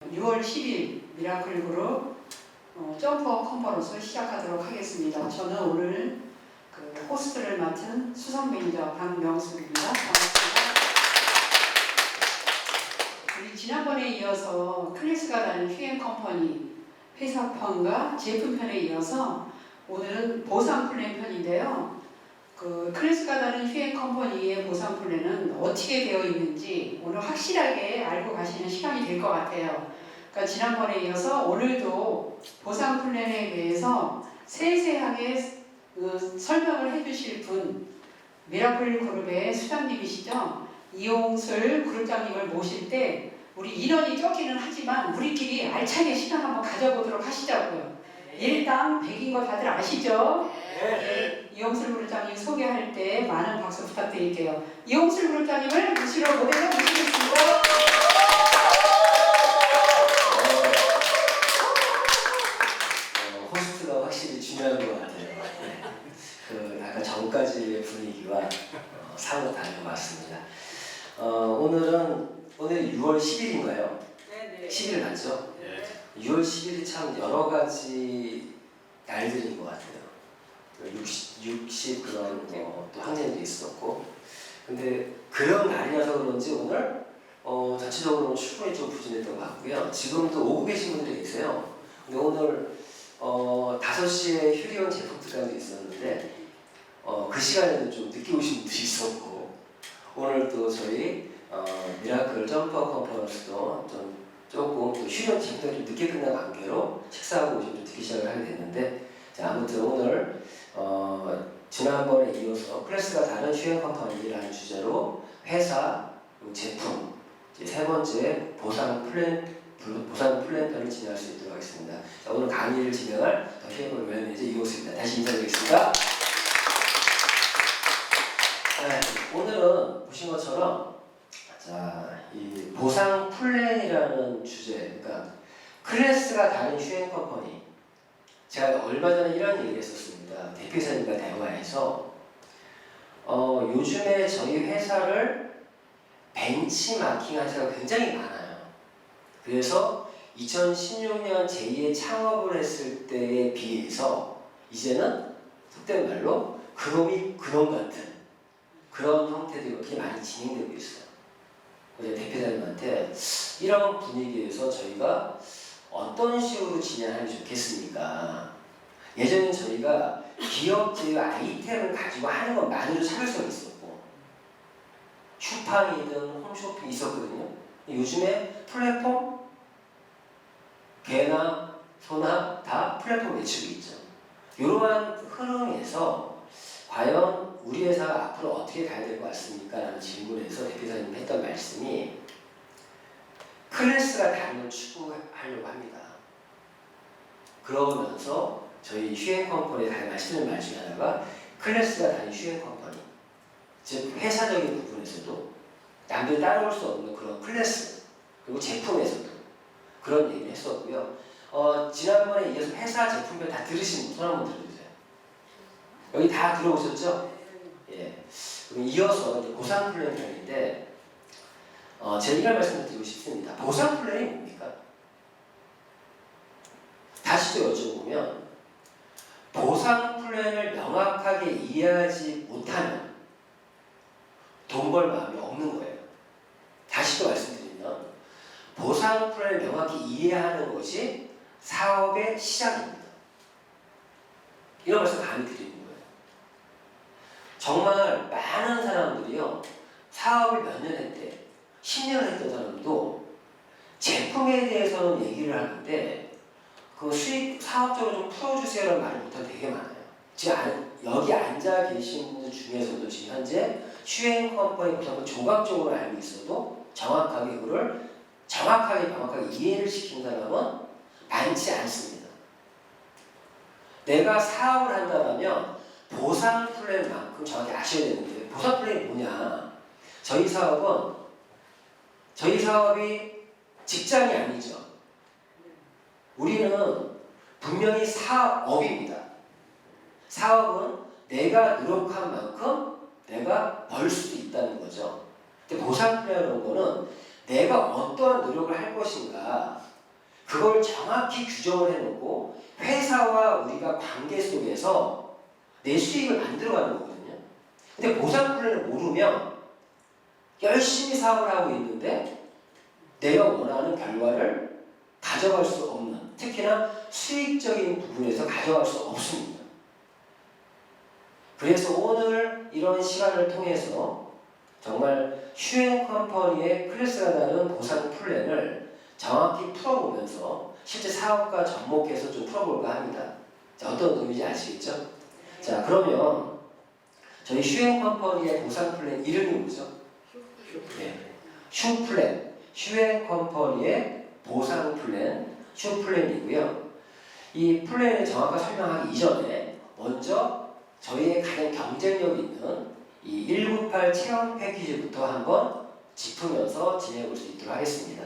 6월 10일 미라클 그룹 점퍼 컨퍼런스 시작하도록 하겠습니다. 저는 오늘 호스트를 맡은 수석 매니저 박명숙입니다. 반갑습니다. 우리 지난번에 이어서 클래스가 다른 휴행 컴퍼니 회사편과 제품편에 이어서 오늘은 보상 플랜 편인데요. 클래스가 다른 휴행 컴퍼니의 보상 플랜은 어떻게 되어 있는지 오늘 확실하게 알고 가시는 시간이 될 것 같아요. 그러니까 지난번에 이어서 오늘도 보상 플랜에 대해서 세세하게 설명을 해주실 분, 미라클 그룹의 수장님이시죠. 이용슬 그룹장님을 모실 때 우리 인원이 적기는 하지만 우리끼리 알차게 시간 한번 가져보도록 하시자고요. 일당 100인 거 다들 아시죠? 네. 이용슬 그룹장님 소개할 때 많은 박수 부탁드릴게요. 이용슬 그룹장님을 무시로 모델로 모시겠습니다. 호스트가 확실히 중요한 것 같아요. 아까 전까지의 분위기와 사뭇 다른 것 같습니다. 오늘 6월 10일인가요? 네네. 10일 맞죠? 네. 6월 10일이 참 여러 가지 날들인 것 같아요. 60 그런 또 항쟁도 있었고, 근데 그런 날이라서 그런지 오늘 전체적으로 충분히 좀 부진했던 것 같고요. 지금도 오고 계신 분들이 계세요. 근데 오늘 5시에 휴리온 제품 특강도 있었는데 그 시간에는 좀 늦게 오신 분들이 있었고, 오늘 또 저희 미라클 점퍼 컨퍼런스도 조금 또 휴리온 제품이 좀 늦게 끝난 관계로 식사하고 오시면 좀 늦게 시작을 하게 됐는데, 자, 아무튼 오늘 지난번에 이어서 클래스가 다른 휴행 컴퍼니라는 주제로 회사 그리고 제품 이제 세 번째 보상 플랜편을 진행할 수 있도록 하겠습니다. 자, 오늘 강의를 진행할 휴행을 매니저 이용수입니다. 다시 인사드리겠습니다. 네, 오늘은 보신 것처럼 이 보상 플랜이라는 주제, 그러니까 클래스가 다른 휴행 컴퍼니. 제가 얼마 전에 이런 얘기를 했었습니다. 대표이사님과 대화해서 요즘에 저희 회사를 벤치마킹 한 회사가 굉장히 많아요. 그래서 2016년 제2의 창업을 했을 때에 비해서 이제는 속된 말로 그놈이 그놈 같은 그런 형태들이 그렇게 많이 진행되고 있어요. 그래서 대표자님한테 이런 분위기에서 저희가 어떤 식으로 진행하면 좋겠습니까? 예전에 저희가 기업제의 아이템을 가지고 하는 것만으로 차별성이 있었고, 슈팡이든 홈쇼핑이 있었거든요. 요즘에 플랫폼, 개나 소나 다 플랫폼 매치고 있죠. 이러한 흐름에서 과연 우리 회사가 앞으로 어떻게 가야 될 것 같습니까? 라는 질문에서 대표자님이 했던 말씀이 클래스가 다른 걸 추구하려고 합니다. 그러면서 저희 휴행 컴퍼니에 다른 말씀드린 말 중에 하나가 클래스가 다른 휴행 컴퍼니, 즉 회사적인 부분에서도 남들이 따라올 수 없는 그런 클래스, 그리고 제품에서도 그런 얘기를 했었고요. 지난번에 이어서 회사 제품별 다 들으신 분 손 한번 들어주세요. 여기 다 들어오셨죠? 예. 그럼 이어서 이제 보상 플랜 편인데 제가 이런 말씀을 드리고 싶습니다. 보상 플랜이 뭡니까? 다시 또 여쭤보면 보상 플랜을 명확하게 이해하지 못하면 돈 벌 마음이 없는 거예요. 다시 또 말씀드리면 보상 플랜을 명확히 이해하는 것이 사업의 시작입니다. 이런 말씀 감히 드리는 거예요. 정말 많은 사람들이요, 사업을 몇 년 했대, 10년을 했던 사람도 제품에 대해서는 얘기를 하는데 그 수익 사업적으로 좀 풀어주세요라는 말을 못하는 되게 많아요. 지금 여기 앉아 계신 분들 중에서도 지금 현재 휴행 컴퍼니 보상을 조각적으로 알고 있어도 정확하게 그거를 명확하게 이해를 시킨 사람은 많지 않습니다. 내가 사업을 한다면 보상 플랜만큼 정확히 아셔야 되는데, 보상 플랜이 뭐냐? 저희 사업이 직장이 아니죠. 우리는 분명히 사업입니다. 사업은 내가 노력한 만큼 내가 벌 수도 있다는 거죠. 근데 보상 플랜이라는 거는 내가 어떠한 노력을 할 것인가, 그걸 정확히 규정을 해놓고 회사와 우리가 관계 속에서 내 수익을 만들어가는 거거든요. 근데 보상 플랜을 모르면 열심히 사업을 하고 있는데 내가 원하는 결과를 가져갈 수 없는, 특히나 수익적인 부분에서 가져갈 수 없습니다. 그래서 오늘 이런 시간을 통해서 정말 휴행 컴퍼니의 클래스가 다른 보상 플랜을 정확히 풀어보면서 실제 사업과 접목해서 좀 풀어볼까 합니다. 자, 어떤 의미인지 아시겠죠? 자, 그러면 저희 휴행 컴퍼니의 보상 플랜 이름이 뭐죠? 네, 휴플랜, 휴행 컴퍼니의 보상 플랜, 휴플랜이고요. 이 플랜을 정확하게 설명하기 이전에 먼저 저희의 가장 경쟁력 있는 이 198 체험 패키지부터 한번 짚으면서 진행해 볼 수 있도록 하겠습니다.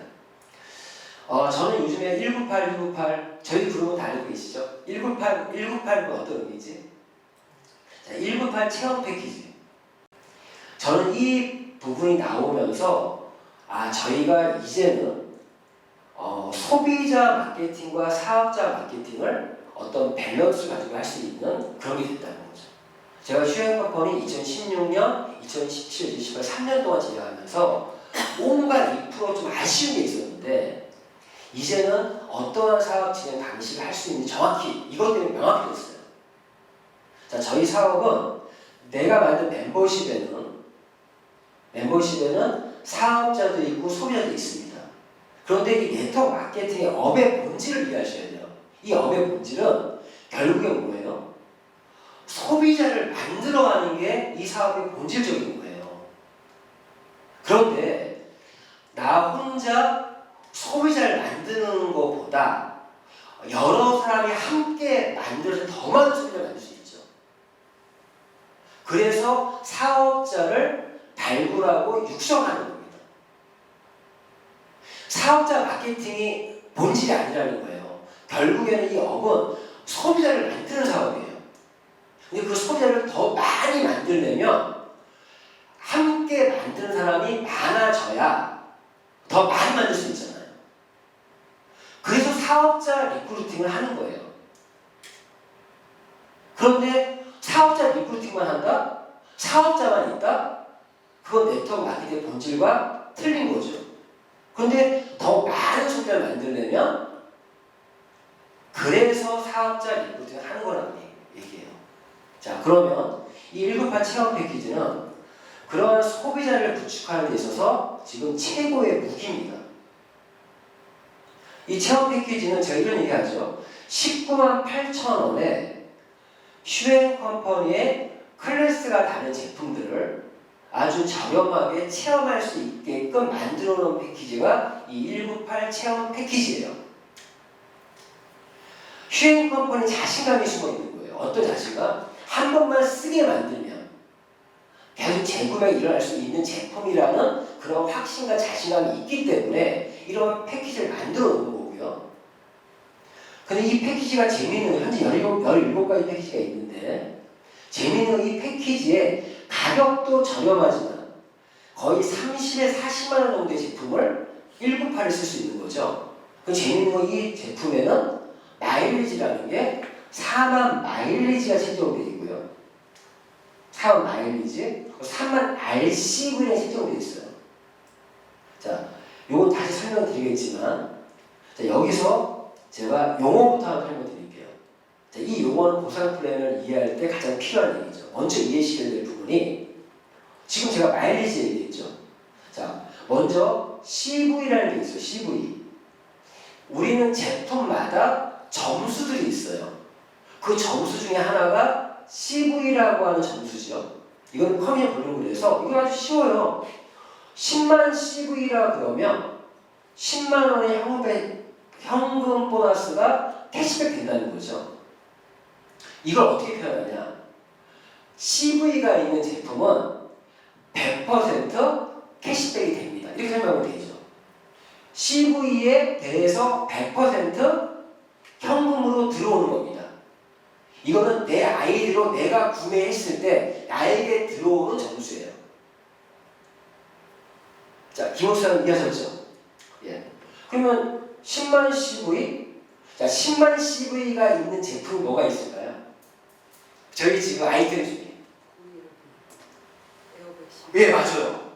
저는 요즘에 198 저희 그룹은 다 알고 계시죠? 198은 어떤 의미지? 자, 198 체험 패키지. 저는 이 부분이 나오면서 저희가 이제는 소비자 마케팅과 사업자 마케팅을 어떤 밸런스를 가지고 할 수 있는 그런 게 됐다는 거죠. 제가 휴행 컴퍼니 2016년, 2017, 2018 3년 동안 진행하면서 온갖 2% 좀 아쉬운 게 있었는데 이제는 어떠한 사업 진행 방식을 할 수 있는지 정확히 이것 때문에 명확해졌어요. 자, 저희 사업은 내가 만든 멤버십에는 사업자도 있고 소비자도 있습니다. 그런데 이 네트워크 마케팅의 업의 본질을 이해하셔야 돼요. 이 업의 본질은 결국에 뭐예요? 소비자를 만들어가는 게 이 사업의 본질적인 거예요. 그런데 나 혼자 소비자를 만드는 것보다 여러 사람이 함께 만들어서 더 많은 소비자를 만들 수 있죠. 그래서 사업자를 발굴하고 육성하는 겁니다. 사업자 마케팅이 본질이 아니라는 거예요. 결국에는 이 업은 소비자를 만드는 사업이에요. 근데 그 소비자를 더 많이 만들려면 함께 만드는 사람이 많아져야 더 많이 만들 수 있잖아요. 그래서 사업자 리크루팅을 하는 거예요. 그런데 사업자 리크루팅만 한다? 사업자만 있다? 그건 네트워크 마케팅의 본질과 틀린 거죠. 그런데 더 많은 소비자를 만들려면 그래서 사업자 리크루팅을 하는 거라는 얘기예요. 자, 그러면 이 198 체험 패키지는 그런 소비자를 구축하는 데 있어서 지금 최고의 무기입니다. 이 체험 패키지는 제가 이런 얘기 하죠. 19만 8천 원에 휴행 컴퍼니의 클래스가 다른 제품들을 아주 저렴하게 체험할 수 있게끔 만들어 놓은 패키지가 이 198 체험 패키지예요. 휴행 컴퍼니 자신감이 숨어 있는 거예요. 어떤 자신감? 한 번만 쓰게 만들면 계속 재구매가 일어날 수 있는 제품이라는 그런 확신과 자신감이 있기 때문에 이런 패키지를 만들어 놓은 거고요. 근데 이 패키지가 재미있는 건 현재 17가지 패키지가 있는데 재미있는 이 패키지에 가격도 저렴하지만 거의 30에 40만 원 정도의 제품을 198에 쓸 수 있는 거죠. 그 재미있는 건 이 제품에는 마일리지라는 게 4만 마일리지가 책정되어 있고요. 4만 마일리지, 3만 RCV에 책정되어 있어요. 자, 요건 다시 설명드리겠지만 자, 여기서 제가 용어부터 한번 설명드릴게요. 자, 이 용어는 보상 플랜을 이해할 때 가장 필요한 얘기죠. 먼저 이해시켜야 될 부분이 지금 제가 마일리지 얘기했죠. 자, 먼저 CV라는 게 있어요. CV. 우리는 제품마다 점수들이 있어요. 그 점수 중에 하나가 CV라고 하는 점수죠. 이건 커뮤니티 블로그에서 이거 아주 쉬워요. 10만 CV라 그러면 10만 원의 현금 보너스가 캐시백 된다는 거죠. 이걸 어떻게 표현하냐? CV가 있는 제품은 100% 캐시백이 됩니다. 이렇게 설명하면 되죠. CV에 대해서 100% 현금으로 들어오는 겁니다. 이거는 내 아이디로 내가 구매했을 때 나에게 들어오는 점수예요. 자, 김옥사님 이해하셨죠? 예. 그러면 10만 CV? 자, 10만 CV가 있는 제품이 뭐가 있을까요? 저희 지금 아이템 중에. 예, 맞아요.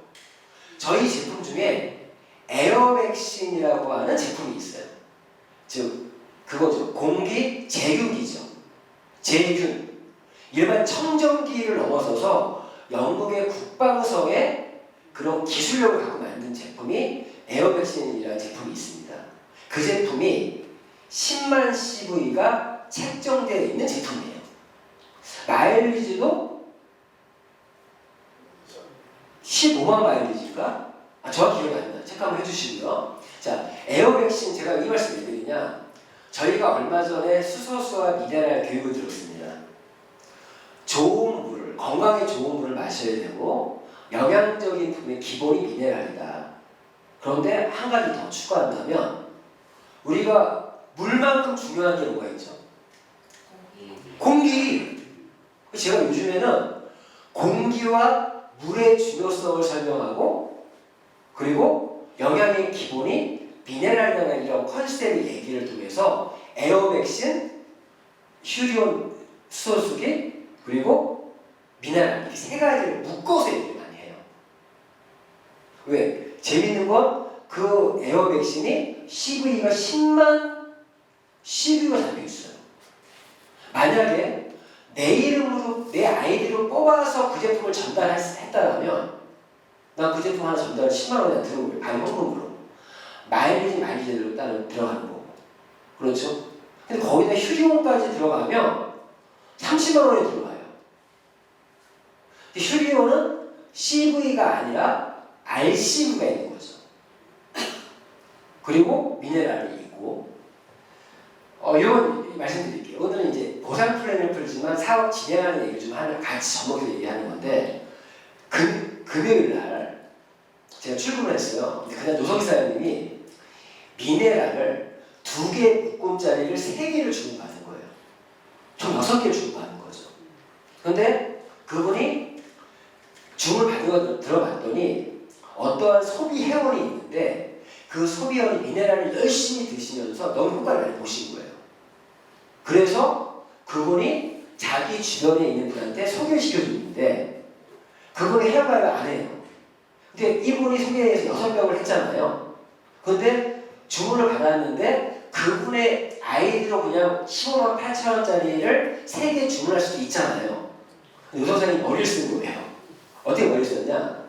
저희 제품 중에 에어백신이라고 하는 제품이 있어요. 즉, 그거죠. 공기 제균기죠. 제균. 일반 청정기를 넘어서서 영국의 국방성의 그런 기술력을 갖고 만든 제품이 에어백신이라는 제품이 있습니다. 그 제품이 10만 CV가 책정되어 있는 제품이에요. 마일리지도 15만 마일리지인가? 정확히 기억이 안 나요. 체크 한번 해주시고요. 자, 에어백신 제가 이 말씀 왜 드리냐? 저희가 얼마 전에 수소수와 미네랄 교육을 들었습니다. 좋은 물, 건강에 좋은 물을 마셔야 되고 영양적인 품의 기본이 미네랄이다. 그런데 한 가지 더 추가한다면 우리가 물만큼 중요한 게 뭐가 있죠? 공기. 제가 요즘에는 공기와 물의 중요성을 설명하고 그리고 영양의 기본이 미네랄이라는 이런 컨셉의 얘기를 통해서 에어백신, 휴리온 수소수기 그리고 미네랄 이렇게 세 가지를 묶어서 얘기를 많이 해요. 왜? 재밌는 건 그 에어백신이 CV가 10만 CV가 잡혀 있어요. 만약에 내 이름으로 내 아이디로 뽑아서 그 제품을 전달했다면 난 그 제품 하나 전달 10만 원에 들어올 거예요. 바로 현금으로. 마일리지대로 따로 들어가는 거고. 그렇죠? 근데 거기다 휴리온까지 들어가면 30만 원이 들어가요. 휴리온은 CV가 아니라 RCV가 있는 거죠. 그리고 미네랄이 있고. 이건 말씀드릴게요. 오늘은 이제 보상 플랜을 풀지만 사업 진행하는 얘기를 좀 하나 같이 접목해서 얘기하는 건데 금요일 날 제가 출근을 했어요. 근데 그날 노석희 사장님이 미네랄을 2개 묶음짜리를 3개를 주문받은 거예요. 총 6개를 주문받은 거죠. 근데 그분이 주문을 받은 거 들어봤더니 어떠한 소비 회원이 있는데 그 소비원이 미네랄을 열심히 드시면서 너무 효과를 많이 보신 거예요. 그래서 그분이 자기 주변에 있는 분한테 소개시켜 주는데 그분이 헤어가입을 안 해요. 근데 이분이 소개해서 6명을 했잖아요. 근데 주문을 받았는데 그분의 아이디로 그냥 15만 8천 원짜리를 3개 주문할 수도 있잖아요. 의사선생님이 머리를 쓴 거예요. 어떻게 머리를 썼냐?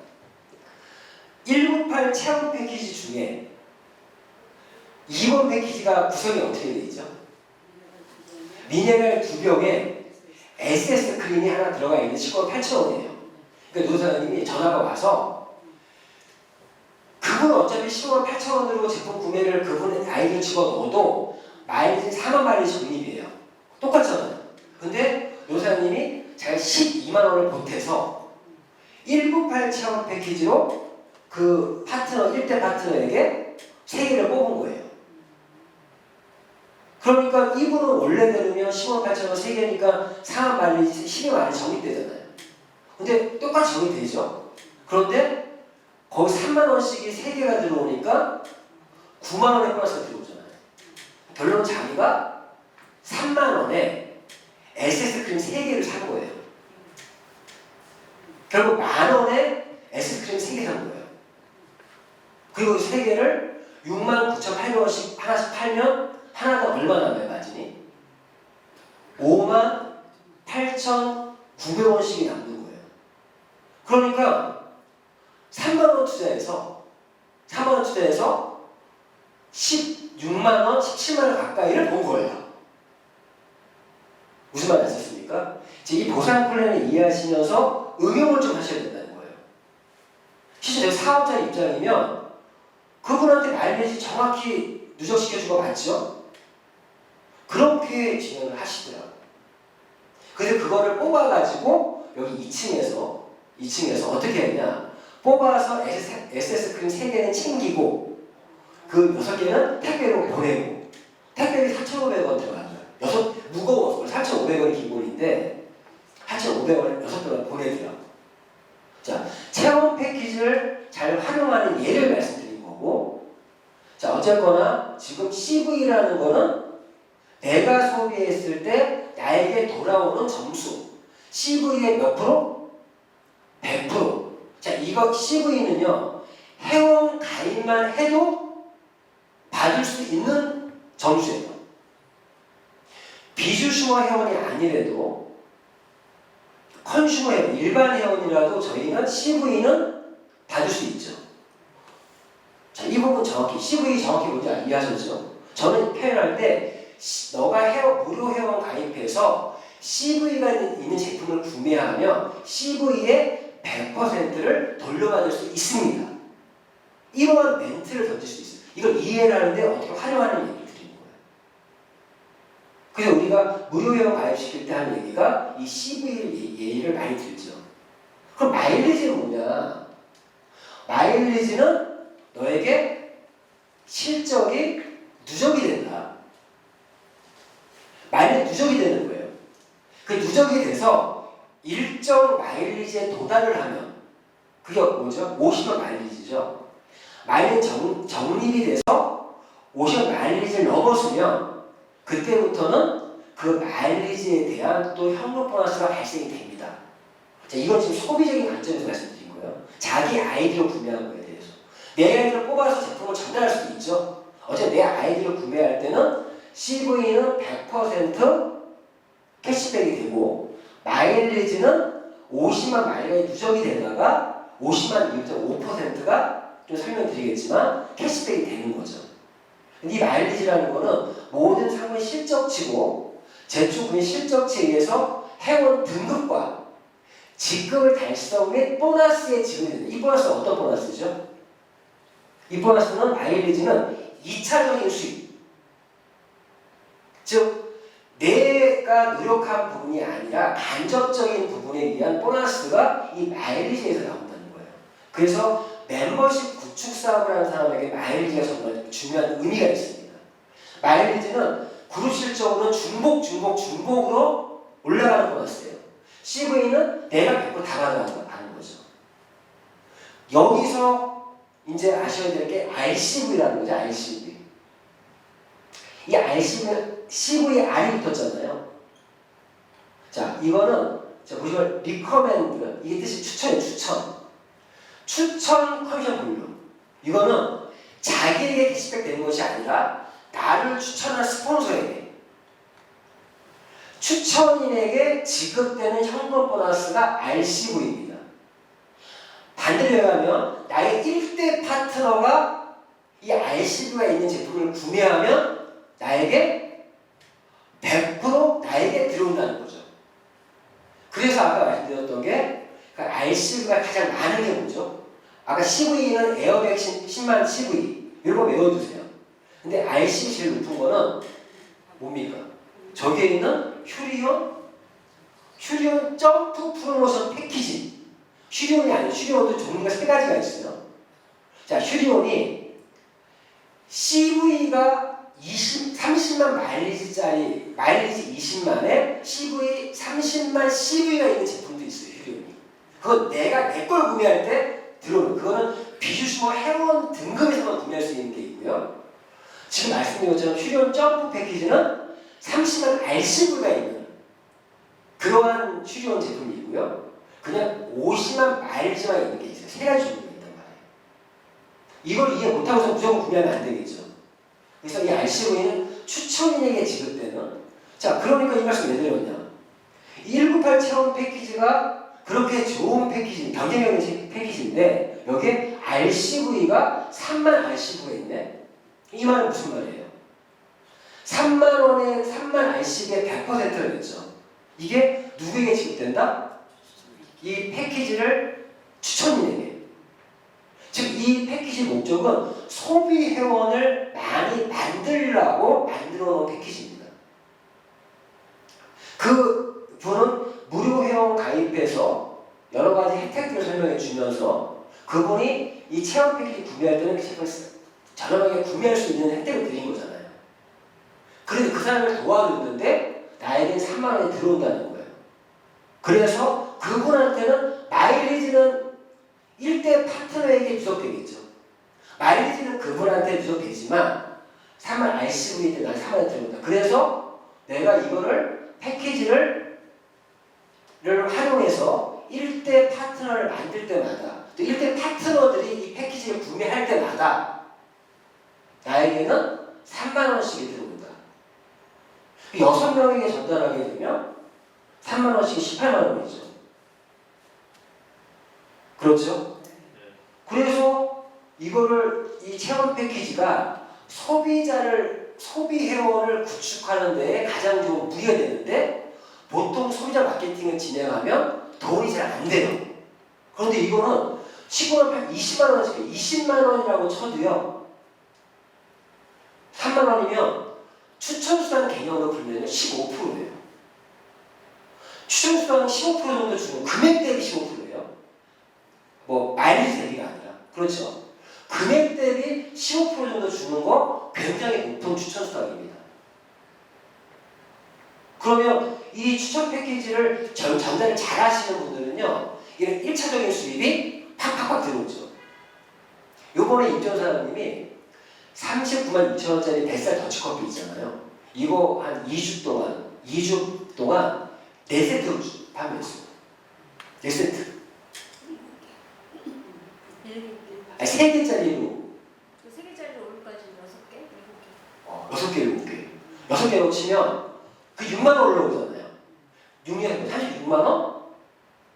198 체험 패키지 중에 2번 패키지가 구성이 어떻게 되어 있죠? 미네랄 2병에 SS 크림이 하나 들어가 있는 15만 8천 원이에요. 그러니까 노사장님이 전화가 와서 그분은 어차피 15만 8천 원으로 제품 구매를 그분의 아이디를 집어넣어도 마일리지 4만 마일리지 적립이에요. 똑같잖아요. 근데 노사장님이 자기 12만 원을 보태서 198 체험 패키지로 그 파트너, 1대 파트너에게 3개를 뽑은 거예요. 그러니까 이분은 원래대로면 15만 8천 원 3개니까 4만 마일리지, 12만 마일리지 적립되잖아요. 근데 똑같이 적립되죠. 그런데 거기 3만 원씩이 3개가 들어오니까 9만 원의 플러스가 들어오잖아요. 결론은 자기가 3만 원에 SS 크림 3개를 산 거예요. 결국 만 원에 SS 크림 3개 산 거예요. 그리고 3개를 69,800원씩 하나씩 팔면 하나당 얼마 남아요, 마진이? 58,900원씩이 남는 거예요. 그러니까 3만원 투자해서 16만원, 17만원 가까이를 본 거예요. 무슨 말 하셨습니까? 이 보상 플랜을 이해하시면서 응용을 좀 하셔야 된다는 거예요. 실제 제가 사업자 입장이면 그분한테 마일리지 정확히 누적시켜준 거 맞죠? 그렇게 진행을 하시더라고요. 그래서 그거를 뽑아가지고 여기 2층에서 어떻게 했냐? 뽑아서 SS 크림 3개는 챙기고 그 6개는 택배로 보내고 택배비 4,500원 들어가요. 무거워서 4,500원이 기본인데 4,500원을 6개를 보내더라고요. 자, 체험 패키지를 잘 활용하는 예를 말씀드린 거고 자, 어쨌거나 지금 CV라는 거는 내가 소비했을 때 나에게 돌아오는 점수. CV의 몇 프로? 100%. 자, 이거 CV는요, 회원 가입만 해도 받을 수 있는 점수예요. 비주슈머 회원이 아니래도 컨슈머 회원, 일반 회원이라도 저희는 CV는 받을 수 있죠. 자, 이 부분 정확히, CV 정확히 뭔지 이해하셨죠? 저는 표현할 때 너가 무료 회원 가입해서 CV가 있는 제품을 구매하면 CV의 100%를 돌려받을 수 있습니다. 이러한 멘트를 던질 수 있어요. 이걸 이해를 하는데 어떻게 활용하는 얘기를 드리는 거예요. 그래서 우리가 무료 회원 가입시킬 때 하는 얘기가 이 CV 예의를 많이 들죠. 그럼 마일리지는 뭐냐? 마일리지는 너에게 실적이 누적이 된다. 마일리지 누적이 되는 거예요. 그 누적이 돼서 일정 마일리지에 도달을 하면 그게 뭐죠? 50원 마일리지죠. 마일리지 적립이 돼서 50원 마일리지를 넘었으면 그때부터는 그 마일리지에 대한 또 현금 보너스가 발생이 됩니다. 자, 이건 지금 소비적인 관점에서 말씀드린 거예요. 자기 아이디로 구매한 거에 대해서. 내 아이디를 뽑아서 제품을 전달할 수도 있죠. 어차피 내 아이디를 구매할 때는 CV는 100% 캐시백이 되고 마일리지는 50만 마일리지 누적이 되다가 50만 이후부터 5%가 좀 설명드리겠지만 캐시백이 되는 거죠. 이 마일리지라는 거는 모든 상품 실적치고 제출금의 실적치에 의해서 회원 등급과 직급을 달성 및 보너스에 지급이 됩니다. 이 보너스는 어떤 보너스죠? 이 보너스는 마일리지는 2차적인 수익. 즉 내가 노력한 부분이 아니라 간접적인 부분에 의한 보너스가 이 마일리지에서 나온다는 거예요. 그래서 멤버십 구축 사업을 하는 사람에게 마일리지가 정말 중요한 의미가 있습니다. 마일리지는 그룹 실적으로는 중복으로 올라가는 보너스예요. CV는 내가 100% 다 받아가는 거죠. 여기서 이제 아셔야 될 게 RCV라는 거죠. RCV. 이 RCV는 CV에 R이 붙었잖아요. 자, 이거는 자, 보시면 recommend, 이게 뜻이 추천이에요. 추천 커미션 볼륨. 이거는 자기에게 캐시백 되는 것이 아니라 나를 추천한 스폰서에게, 추천인에게 지급되는 현금 보너스가 RCV입니다. 반대로 하면 나의 1대 파트너가 이 RCV가 있는 제품을 구매하면 나에게 100% 나에게 들어온다는 거죠. 그래서 아까 말씀드렸던 게 RCV가 가장 많은 게 뭐죠? 아까 CV는 에어백 10만 CV 이런 거 외워두세요. 근데 RCV 제일 높은 거는 뭡니까? 저기에 있는 휴리온 점프 프로모션 패키지. 휴리온이 아니에요. 휴리온도 종류가 3가지가 있어요. 자, 휴리온이 CV가 30만 마일리지짜리 마일리지 20만에 CV 30만 CV가 있는 제품도 있어요. 휴리온이. 그건 내가 내 걸 구매할 때 들어오는, 그거는 비주슈머 회원 등급에서만 구매할 수 있는 게 있고요. 지금 말씀드린 것처럼 휴리온 점프 패키지는 30만 RCV가 있는 그러한 휴리온 제품이고요. 그냥 50만 마일리지만 있는 게 있어요. 3가지 종류가 있단 말이에요. 이걸 이해 못하고서 무조건 구매하면 안 되겠죠. 그래서 이 RCV는 추천인에게 지급되는, 자, 그러니까 이 말씀 왜 드렸냐. 198 체험 패키지가 그렇게 좋은 패키지, 경쟁력의 패키지인데 여기에 RCV가 3만 RCV가 있네. 이 말은 무슨 말이에요? 3만 원에 3만 RCV의 100%를 냈죠. 이게 누구에게 지급된다? 이 패키지를 추천인에게. 즉 이 패키지 목적은 소비 회원을 많이 만들라고 만들어 놓은 패키지입니다. 그 분은 무료 회원 가입해서 여러 가지 혜택들을 설명해 주면서 그분이 이 체험 패키지 구매할 때는 저렴하게 구매할 수 있는 혜택을 드린 거잖아요. 그래서 그 사람을 도와줬는데 나에겐 3만 원이 들어온다는 거예요. 그래서 그분한테는 마일리지는 1대 파트너에게 누적되겠죠. 마일리지는 그분한테 누적되지만 3만 RCV 때 난 3만 원 들어온다. 그래서 내가 이거를 패키지를 활용해서 1대 파트너를 만들 때마다 또 1대 파트너들이 이 패키지를 구매할 때마다 나에게는 3만 원씩이 들어온다. 6명에게 전달하게 되면 3만 원씩이 18만 원이죠. 그렇죠? 그래서 이거를 이 체험 패키지가 소비 회원을 구축하는 데에 가장 좋은 무기가 되는데 보통 소비자 마케팅을 진행하면 돈이 잘 안 돼요. 그런데 이거는 15만 20만 원씩 20만 원이라고 쳐도요. 3만 원이면 추천수당 개념으로 불리면 15%예요. 추천수당 15% 정도 주는 금액 대비 15%예요. 뭐 마일리지 대비가 아니라. 그렇죠? 금액 대비 15% 정도 주는 거 굉장히 높은 추천수당입니다. 그러면 이 추천 패키지를 전달을 잘 하시는 분들은요, 이런 1차적인 수입이 팍팍팍 들어오죠. 요번에 임정 사장님이 39만 6천 원짜리 뱃살 더치커피 있잖아요. 이거 한 2주 동안 4세트로 판매했어요. 4세트. 아니, 3개짜리로. 그 3개짜리로 오늘까지 6개? 6개, 7개. 6개로 치면 그 6만 원 올라오잖아요. 6년, 36만 원?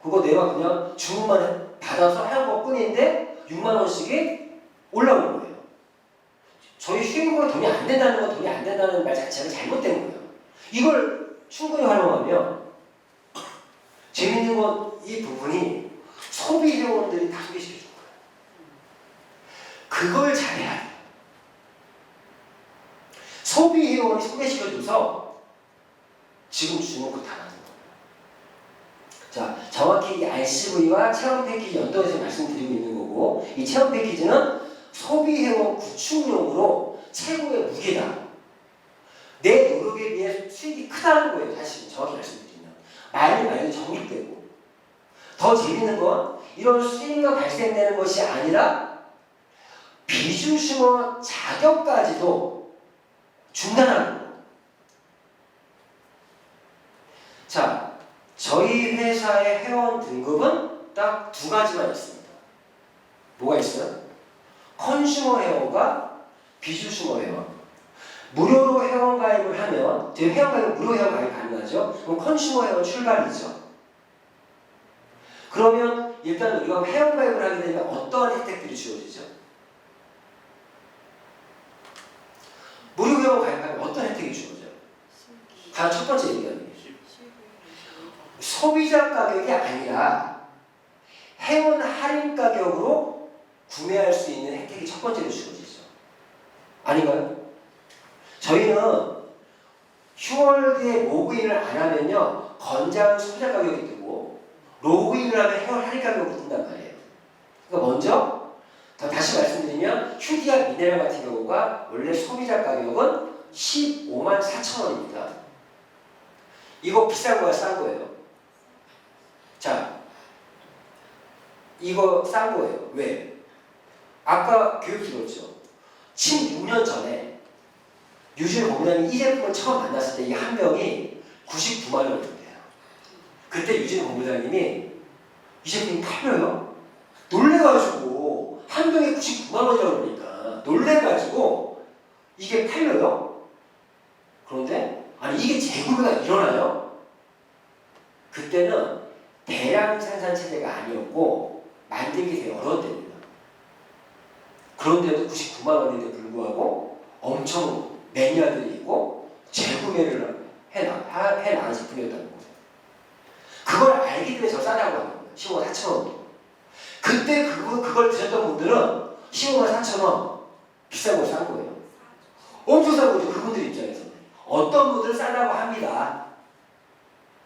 그거 내가 그냥 주문만 받아서 한 것 뿐인데 6만 원씩이 올라오는 거예요. 저희 휴게보다 돈이 안 된다는 건 돈이 안 된다는 말 자체가 잘못된 거예요. 이걸 충분히 활용하면 재밌는 건 이 부분이 소비 회원들이 다 소개시켜 줄 거예요. 그걸 잘해야 돼요. 소비 회원이 소개시켜줘서 지금 주는 거 다 하는 거예요. 자, 정확히 이 RCV와 체험 패키지 연동해서 말씀드리고 있는 거고, 이 체험 패키지는 소비 회원 구축용으로 최고의 무게다. 내 노력에 비해 수익이 크다는 거예요. 사실 정확히 말씀드리면 말이 정립되고, 더 재밌는 건 이런 수익만 발생되는 것이 아니라 비주슈머 자격까지도 중단하는 거예요. 자, 저희 회사의 회원 등급은 딱 2가지만 있습니다. 뭐가 있어요? 컨슈머 회원과 비주슈머 회원. 무료로 회원 가입을 하면, 제 회원 가입은 무료 회원 가입 가능하죠? 그럼 컨슈머 회원 출발이죠. 그러면 일단 우리가 회원 가입을 하게 되면 어떠한 혜택들이 주어지죠? 무료 회원 가입하면 어떤 혜택이 주어져요? 가장 첫 번째 얘기하는 게 소비자 가격이 아니라 회원 할인 가격으로 구매할 수 있는 혜택이 첫 번째로 주어지죠. 아닌가요? 저희는 휴월드에 로그인을 안 하면요, 건장 소비자 가격이 뜨고, 로그인을 하면 회원 할인 가격으로 뜬단 말이에요. 그러니까 먼저 다시 말씀드리면 휴디아 미네랄 같은 경우가 원래 소비자 가격은 15만 4천 원입니다. 이거 비싼 거야, 싼 거예요? 자, 이거 싼 거예요. 왜? 아까 교육 들었죠? 16년 전에 유진 본부장이 이 제품을 처음 만났을 때 이 한 병이 99만 원이었대요. 그때 유진 본부장님이 이 제품이 팔려요? 놀래가지고 한 병에 99만 원이라고 그러니까 놀래가지고 이게 팔려요? 그런데 아니 이게 재구매가 일어나요? 그때는 대량 생산 체제가 아니었고 만들기 되게 어려운 때입니다. 그런데도 99만 원인데 불구하고 엄청 매니아들이 있고 재구매를 해나가는 제품이었다는 거예요. 그걸 알기 때문에 저 싸다고 하는 거예요. 15만 4천 원. 그때 그걸 드셨던 분들은 15만 4천 원 비싼 거 싼 거예요. 엄청 싼 거죠. 그분들 입장에서는. 어떤 분들은 싸다고 합니다.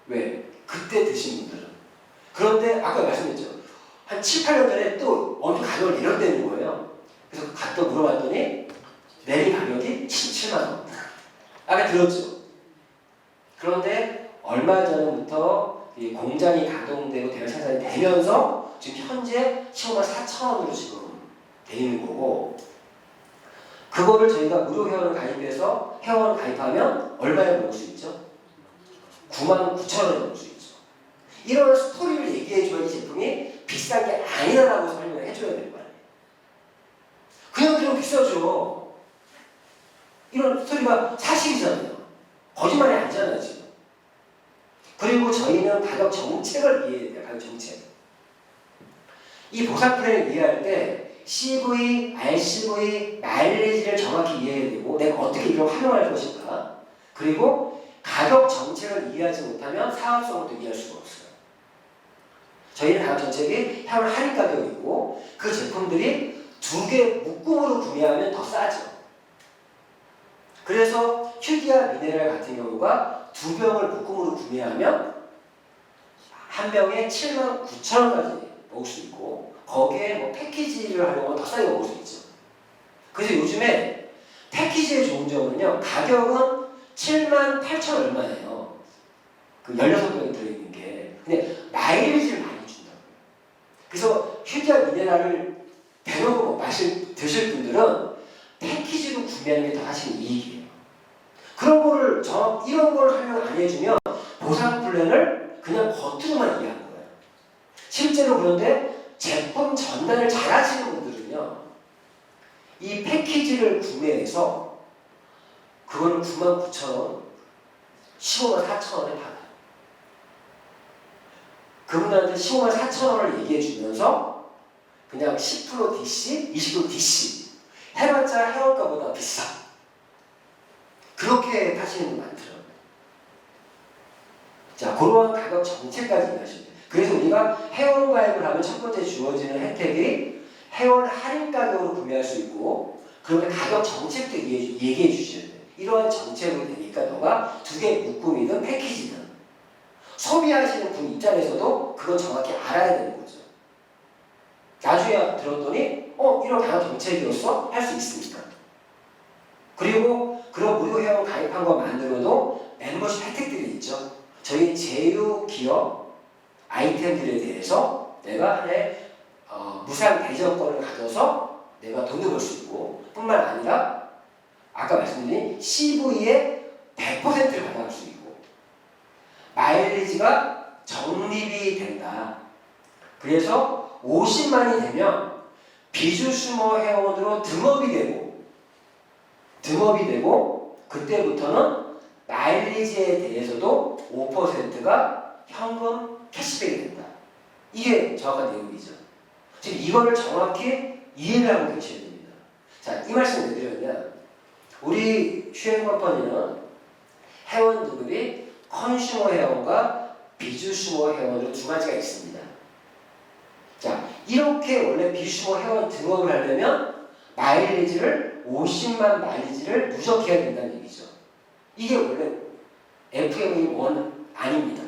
왜? 그때 드신 분들은. 그런데 아까 말씀드렸죠. 한 7, 8년 전에 또 엄청 가격을 내렸다는 거예요. 그래서 갔다 물어봤더니 내린 가격이 77만 원. 아까 들었죠? 그런데 얼마 전부터 이 공장이 가동되고 대량 생산이 되면서 지금 현재 15만 4천 원으로 지금 돼 있는 거고, 그거를 저희가 무료 회원을 가입해서 회원 가입하면 얼마에 먹을 수 있죠? 99,000원에 먹을 수 있죠. 이런 스토리를 얘기해줘야 이 제품이 비싼 게 아니다라고 설명을 해줘야 될 거 아니에요. 그냥 들으면 비싸죠. 이런 스토리가 사실이잖아요. 거짓말이 아니잖아요, 지금. 그리고 저희는 가격 정책을 이해해야 돼요, 가격 정책. 이 보상 플랜을 이해할 때 CV, RCV, 마일리지를 정확히 이해해야 되고 내가 어떻게 이걸 활용할 것인가 그리고 가격 정책을 이해하지 못하면 사업성을 또 이해할 수가 없어요. 저희는 가격 정책이 회원 할인 가격이고 그 제품들이 2개 묶음으로 구매하면 더 싸죠. 그래서 휴디아 미네랄 같은 경우가 2병을 묶음으로 구매하면 한 병에 79,000원까지 먹을 수 있고 거기에 뭐 패키지를 하려면 더 싸게 먹을 수 있죠. 그래서 요즘에 패키지의 좋은 점은요. 가격은 78,000 얼마예요. 그 16병이 들어있는 게. 근데 마일리지를 많이 준다고요. 그래서 휴디아 미네랄을 대놓고 드실 분들은 패키지로 구매하는 게 더 하시는 이익이에요. 그런 거를 이런 걸 설명 안 해주면 보상 플랜을 그냥 겉으로만 이해하는 거예요. 실제로 그런데 제품 전달을 잘 하시는 분들은요, 이 패키지를 구매해서 그거를 99,000원, 154,000원에 팔아요. 그분한테 154,000원을 얘기해 주면서 그냥 10% DC, 20% DC 해봤자 회원가보다 비싸. 그렇게 하시는 분 많더라고요. 자, 그러한 가격 정책까지 이해하시면 돼요. 그래서 우리가 회원 가입을 하면 첫 번째 주어지는 혜택이 회원 할인 가격으로 구매할 수 있고 그러면 가격 정책도 얘기해 주셔야 돼요. 이러한 정책으로 되니까 너가 2개 묶음이든 패키지든 소비하시는 분 입장에서도 그건 정확히 알아야 되는 거죠. 나중에 들었더니 이런 가격 정책이었어? 할 수 있습니다. 그리고 그런 무료 회원 가입한 거 만들어도 멤버십 혜택들이 있죠. 저희 제휴 기업 아이템들에 대해서 내가 한 해 무상 대전권을 가져서 내가 돈을 벌 수 있고 뿐만 아니라 아까 말씀드린 CV의 100%를 받아갈 수 있고 마일리지가 적립이 된다. 그래서 50만이 되면 비주슈머 회원으로 등업이 되고 그때부터는 마일리지에 대해서도 5%가 현금 캐시백이 된다. 이게 정확한 내용이죠. 지금 이거를 정확히 이해를 하고 계셔야 됩니다. 자, 이 말씀 왜 드렸냐? 우리 슈앤컴퍼니는 회원들이 컨슈머 회원과 비주슈머 회원으로 2가지가 있습니다. 자, 이렇게 원래 비주슈머 회원 등록을 하려면 마일리지를 50만 마일리지를 누적해야 된다는 얘기죠. 이게 원래 FME1 아닙니다.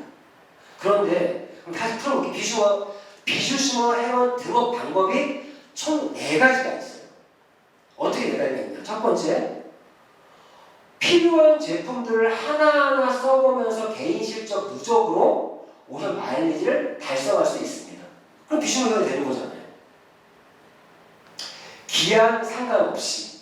그런데 다시 풀어볼게요. 비주슈머 회원 등록 방법이 총 4가지가 있어요. 어떻게 4가지가 있냐? 첫 번째, 필요한 제품들을 하나하나 써보면서 개인 실적 누적으로 5년 마일리지를 달성할 수 있습니다. 그럼 비주슈머 회원이 되는 거잖아요. 기한 상관없이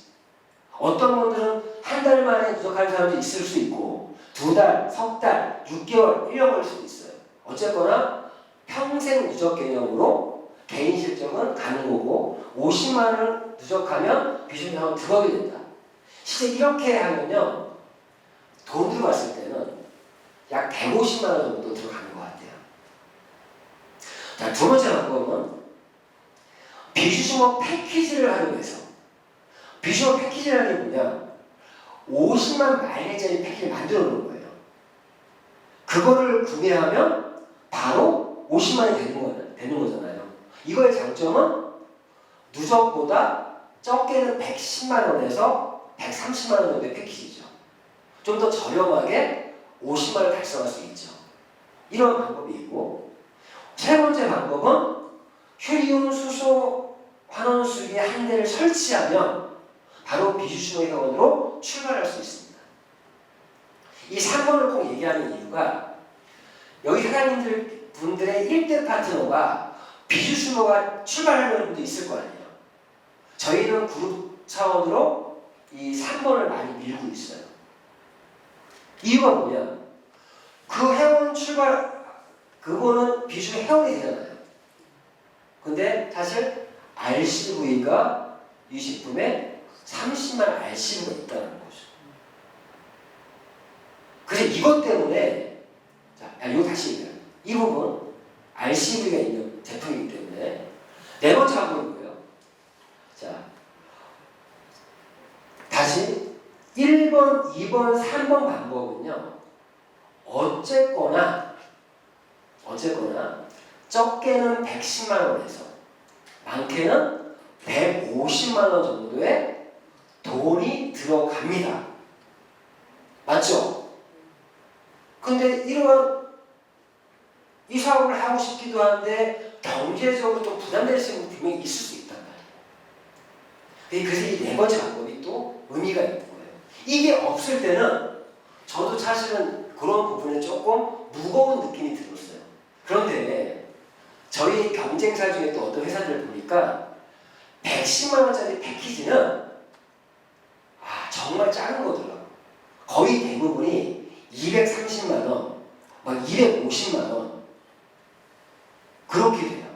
어떤 분들은 한 달 만에 누적하는 사람도 있을 수 있고 2달, 석 달, 6개월, 1년 걸릴 수도 있어요. 어쨌거나 평생 누적 개념으로 개인 실적은 가는 거고 50만 원을 누적하면 비주얼 회원 등록이 된다. 실제 이렇게 하면요 돈으로 봤을 때는 약 150만 원 정도 들어가는 것 같아요. 자, 2번째 방법은 비주얼 패키지를 활용해서 비주얼 패키지라는 게 뭐냐 50만 마일리지짜리 패키지를 만들어 놓은 거예요. 그거를 구매하면 바로 50만이 되는 거잖아요. 이거의 장점은 누적보다 적게는 110만 원에서 130만 원 정도의 패키지죠. 좀 더 저렴하게 50만 원을 달성할 수 있죠. 이런 방법이 있고 세 번째 방법은 휴리온 수소 환원수기 한 대를 설치하면 바로 비주슈머 회원으로 출발할 수 있습니다. 이 3번을 꼭 얘기하는 이유가 여기 사장님들 분들의 1대 파트너가 비주슈머가 출발하려는 분도 있을 거 아니에요. 저희는 그룹 차원으로 이 3번을 많이 밀고 있어요. 이유가 뭐냐? 그 회원 출발, 그거는 비주류 회원이 되잖아요. 근데 사실 RCV가 이 제품에 30만 RCV가 있다는 거죠. 그래서 이것 때문에, 자, 이거 다시 얘기해요. 이 부분 RCV가 있는 제품이기 때문에 네 번째 항목이고요. 자, 다시 1번, 2번, 3번 방법은요. 어쨌거나 적게는 110만 원에서 많게는 150만 원 정도의 돈이 들어갑니다. 맞죠? 근데 이 사업을 하고 싶기도 한데 경제적으로 좀 부담될 수 있는 분명히 있을 수 있단 말이에요. 그래서 이 네 번째 방법이 또 의미가 있는 거예요. 이게 없을 때는 저도 사실은 그런 부분에 조금 무거운 느낌이 들었어요. 그런데 저희 경쟁사 중에 또 어떤 회사들을 보니까 110만 원짜리 패키지는 정말 작은 거더라고요. 거의 대부분이 230만 원, 막 250만 원 그렇게 돼요.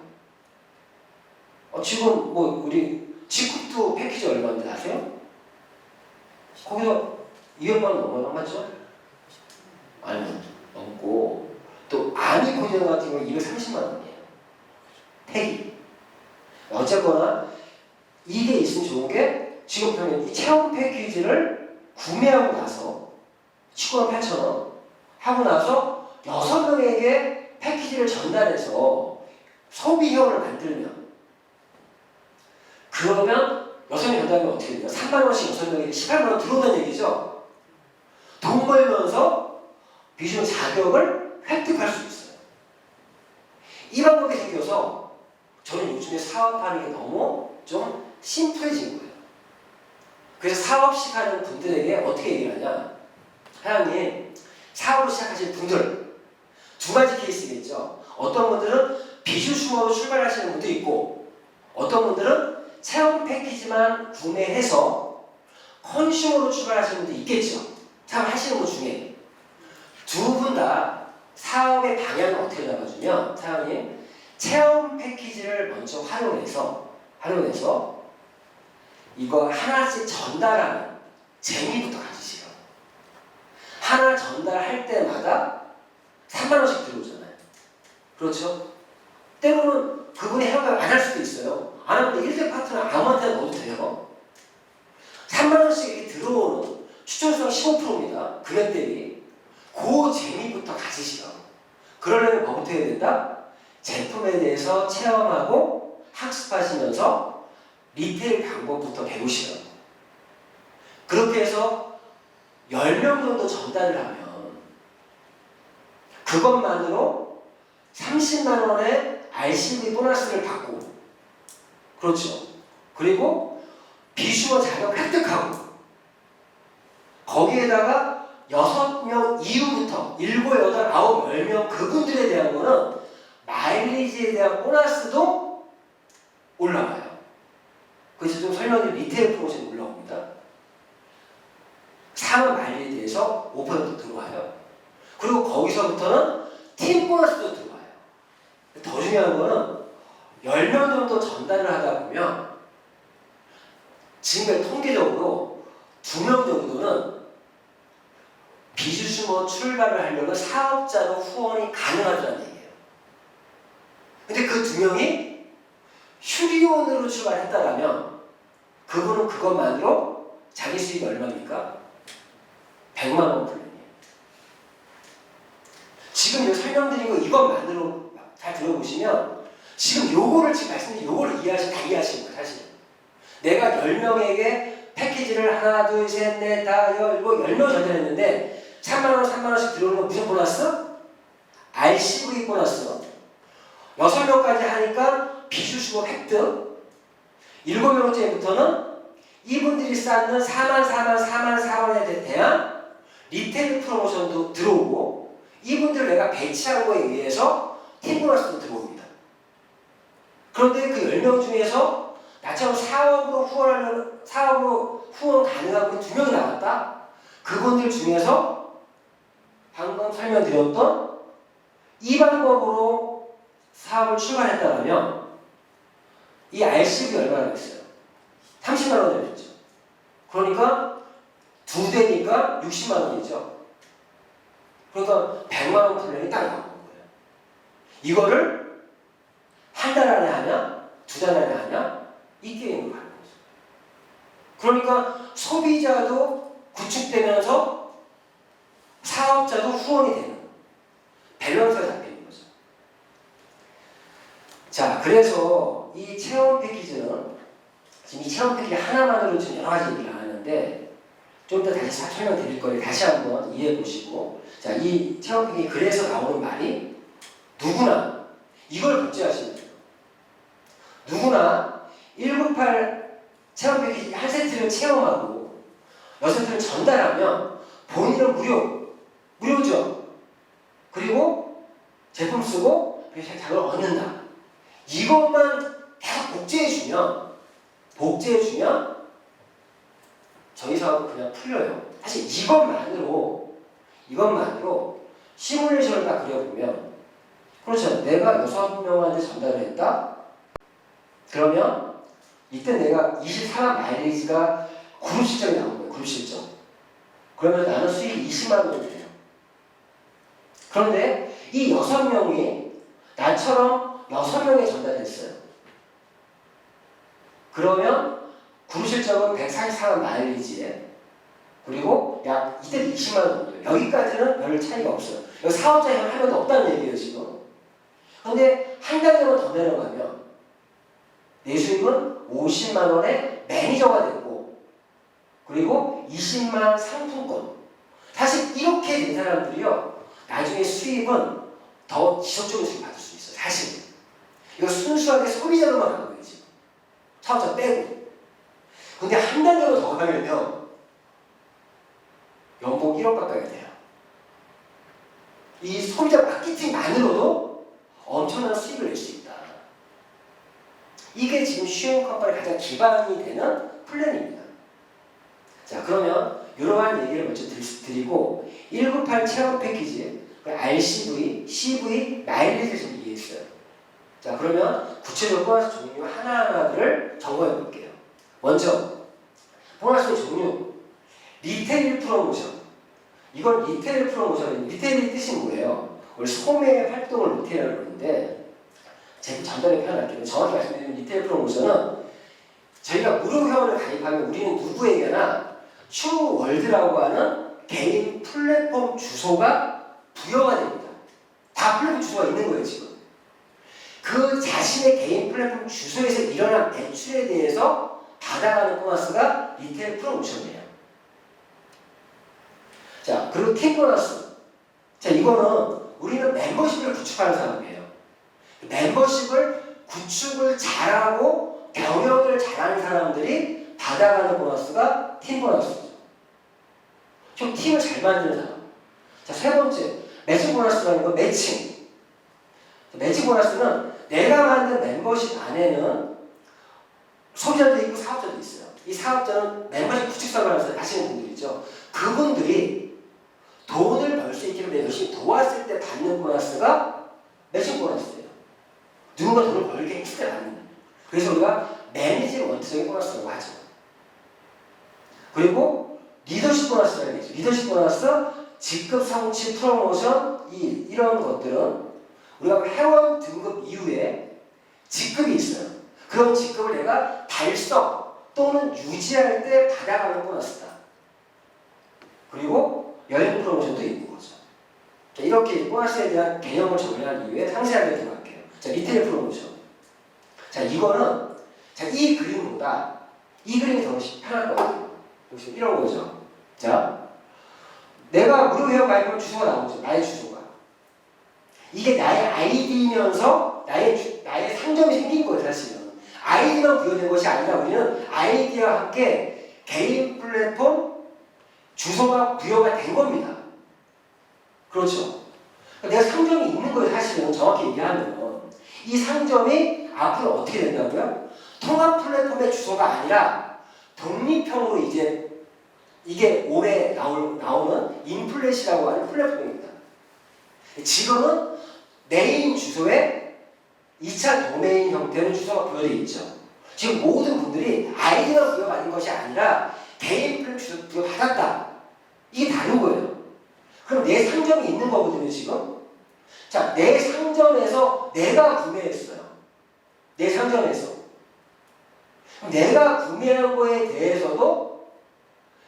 지금 뭐 우리 직급도 패키지 얼마인지 아세요? 거기서 200만 원 넘어요, 맞죠? 아니 넘고 또 아미코전 같은 경우 230만 원이에요. 택이. 어쨌거나 이게 있으면 좋은 게 지금 보면 이 체험 패키지를 구매하고 나서 19만 8천 원 하고 나서 6명에게 패키지를 전달해서 소비 회원을 만들면 그러면 6명 전달하면 어떻게 돼요? 3만 원씩 6명에게 18만 원 들어오는 얘기죠. 돈 벌면서 비주얼 자격을 획득할 수 있어요. 이 방법이 생겨서 저는 요즘에 사업하는 게 너무 좀 심플해진 거예요. 그래서 사업 시작하는 분들에게 어떻게 얘기를 하냐? 사장님, 사업을 시작하시는 분들 두 가지 케이스겠죠. 어떤 분들은 비주슈머로 출발하시는 분도 있고 어떤 분들은 체험 패키지만 구매해서 컨슈머로 출발하시는 분도 있겠죠. 사업하시는 분 중에 두 분 다 사업의 방향을 어떻게 잡아주면 사장님 체험 패키지를 먼저 활용해서 이거 하나씩 전달하는 재미부터 가지시고 하나 전달할 때마다 3만 원씩 들어오잖아요. 그렇죠? 때로는 그분이 해결을 안 할 수도 있어요. 안 하면 1대 파트너 아무한테나 넣어도 돼요. 3만 원씩 이렇게 들어오는 추천성 15%입니다. 금액 대비. 그 재미부터 가지시라고. 그러려면 뭐부터 해야 된다? 제품에 대해서 체험하고 학습하시면서 리테일 방법부터 배우시라고. 그렇게 해서 10명 정도 전달을 하면 그것만으로 30만 원의 RCV 보너스를 받고 그렇죠. 그리고 비슈어 자격 획득하고 거기에다가 6명 이후부터 7, 8, 9, 10명 그분들에 대한 거는 마일리지에 대한 보너스도 올라와요. 그래서 좀 설명드린 리테일 프로젝트 올라옵니다. 상업 마일리지에 대해서 5% 들어와요. 그리고 거기서부터는 팀 보너스도 들어와요. 더 중요한 거는 10명 정도 전달을 하다 보면 지금까지 통계적으로 2명 정도는 비주슈머 출발을 하려면 사업자로 후원이 가능하다는 얘기예요. 근데 그 2명이 휴리온으로 출발했다라면 그분은 그것만으로 자기 수익이 얼마입니까? 100만 원 플랜이에요. 지금 설명드린 거 이것만으로 잘 들어보시면 지금 요거를 지금 말씀드린 요거를 다 이해하시는 거예요. 사실 내가 10명에게 패키지를 하나 둘 셋 넷 다 열고 10명 전달했는데 3만원씩 들어오는 건 무슨 보너스? RCV 보너스. 6명까지 하니까 비주슈머 획득. 7명째부터는 이분들이 쌓는 4만 대한 리테일 프로모션도 들어오고 이분들 내가 배치한 거에 의해서 팀 보너스도 들어옵니다. 그런데 그 10명 중에서 나처럼 사업으로 후원 가능한 분이 2명이 나왔다? 그분들 중에서 방금 설명드렸던 이 방법으로 사업을 출발했다면 이 RCB 얼마나 됐어요? 30만 원을 냈죠. 그러니까 2대니까 60만 원이죠. 그러니까 100만 원 플랜이 딱 나온 거예요. 이거를 한 달 안에 하냐? 2달 안에 하냐? 이 게임으로 가는 거죠. 그러니까 소비자도 구축되면서 사업자도 후원이 되는 밸런스가 잡히는 거죠. 자, 그래서 이 체험 패키지는 지금 이 체험 패키지 하나만으로 지금 여러 가지 얘기를 안 하는데 좀 더 다시 설명드릴 거예요. 다시 한번 이해해 보시고, 자, 이 체험 패키지 그래서 나오는 말이 누구나 이걸 복제하시면 돼요. 누구나 198 체험 패키지 한 세트를 체험하고 6세트를 전달하면 본인은 무료죠. 그리고 제품 쓰고 자격을 얻는다. 이것만 계속 복제해주면 저희 사업은 그냥 풀려요. 사실 이것만으로 시뮬레이션을 딱 그려보면, 그렇죠. 내가 6명한테 전달을 했다? 그러면 이때 내가 24만 마일리지가 그룹 실적이 나온 거예요. 그룹 실적. 그러면 나는 수익이 20만 원이 돼요. 그런데 이 6명이 나처럼 6명에 전달했어요. 그러면 그룹 실적은 144만 마일리지에, 그리고 약 이때 20만 원 정도예요. 여기까지는 별 차이가 없어요. 여기 사업자 한 명도 없다는 얘기예요, 지금. 그런데 한 단계만 더 내려가면 내 수익은 50만 원의 매니저가 됐고, 그리고 20만 상품권. 사실 이렇게 된 사람들이요, 나중에 수입은 더 지속적인 수익 받을 수 있어요. 사실 이거 순수하게 소비자로만 하는 거예요, 지금. 사업자 빼고. 근데 한 단계만 더 가면요, 연봉 1억 가까이 돼요. 이 소비자 마케팅만으로도 엄청난 수익을 낼 수 있다. 이게 지금 슈행 컴퍼니의 가장 기반이 되는 플랜입니다. 자, 그러면 이러한 얘기를 먼저 드리고, 198 체험 패키지, RCV, CV, 마일리지를 좀 이해했어요. 자, 그러면 구체적으로 보너스 종류 하나하나를 점검해 볼게요. 먼저 보너스 종류, 리테일 프로모션. 이건 리테일 프로모션, 리테일의 뜻이 뭐예요? 우리 소매 활동을 리테일이라고 그러는데, 제품 전달에 표현할게요. 정확히 말씀드리면 리테일 프로모션은 저희가 무료 회원을 가입하면 우리는 누구에게나 추월드라고 하는 개인 플랫폼 주소가 부여가 됩니다. 다 플랫폼 주소가 있는 거예요, 지금. 그 자신의 개인 플랫폼 주소에서 일어난 매출에 대해서 받아가는 보너스가 리테일 프로모션이에요. 자, 그리고 팀 보너스. 자, 이거는 우리는 멤버십을 구축하는 사람이에요. 멤버십을 구축을 잘하고 경영을 잘하는 사람들이 받아가는 보너스가 팀 보너스죠. 좀 팀을 잘 만드는 사람. 자, 세 번째, 매칭 보너스라는 건 매칭. 매칭 보너스는 내가 만든 멤버십 안에는 소비자도 있고 사업자도 있어요. 이 사업자는 멤버십 구축 사업을 하시는 분들이죠. 그분들이 돈을 벌 수 있기 때문에 열심히 도왔을 때 받는 보너스가 매칭 보너스예요. 누군가 돈을 벌게 했을 때 받는 거예요. 그래서 우리가 매니지 원투적인 보너스라고 하죠. 그리고 리더십 보너스라는 게 있죠. 리더십 보너스, 직급 성취 프로모션, 이런 것들은 우리가 회원 등급 이후에 직급이 있어요. 그런 직급을 내가 달성 또는 유지할 때 받아가는 보너스다. 그리고 여행 프로모션도 있는 거죠. 자, 이렇게 보너스에 대한 개념을 정리한 이후에 상세하게 들어갈게요. 자, 리테일 프로모션. 자, 이거는 자, 이 그림보다 이 그림이 더 편할 것 같아요. 보시면 이런 거죠. 자, 내가 무료 회원 가입하면 주소가 나오죠. 나의 주소가. 이게 나의 아이디면서 나의 상점이 생긴 거예요, 사실은. 아이디만 부여된 것이 아니라 우리는 아이디와 함께 개인 플랫폼 주소가 부여가 된 겁니다. 그렇죠. 내가 상점이 있는 거예요, 사실은. 정확히 얘기하면. 이 상점이 앞으로 어떻게 된다고요? 통합 플랫폼의 주소가 아니라 독립형으로 이제 이게 올해 나오는 인플렛이라고 하는 플랫폼입니다. 지금은 메인 주소에 2차 도메인 형태의 주소가 부여되어 있죠. 지금 모든 분들이 아이디가 부여받은 것이 아니라 개인 플랫폼 주소 부여받았다. 이게 다른 거예요. 그럼 내 상점이 있는 거거든요, 지금. 자, 내 상점에서 내가 구매했어요. 내 상점에서. 내가 구매한 거에 대해서도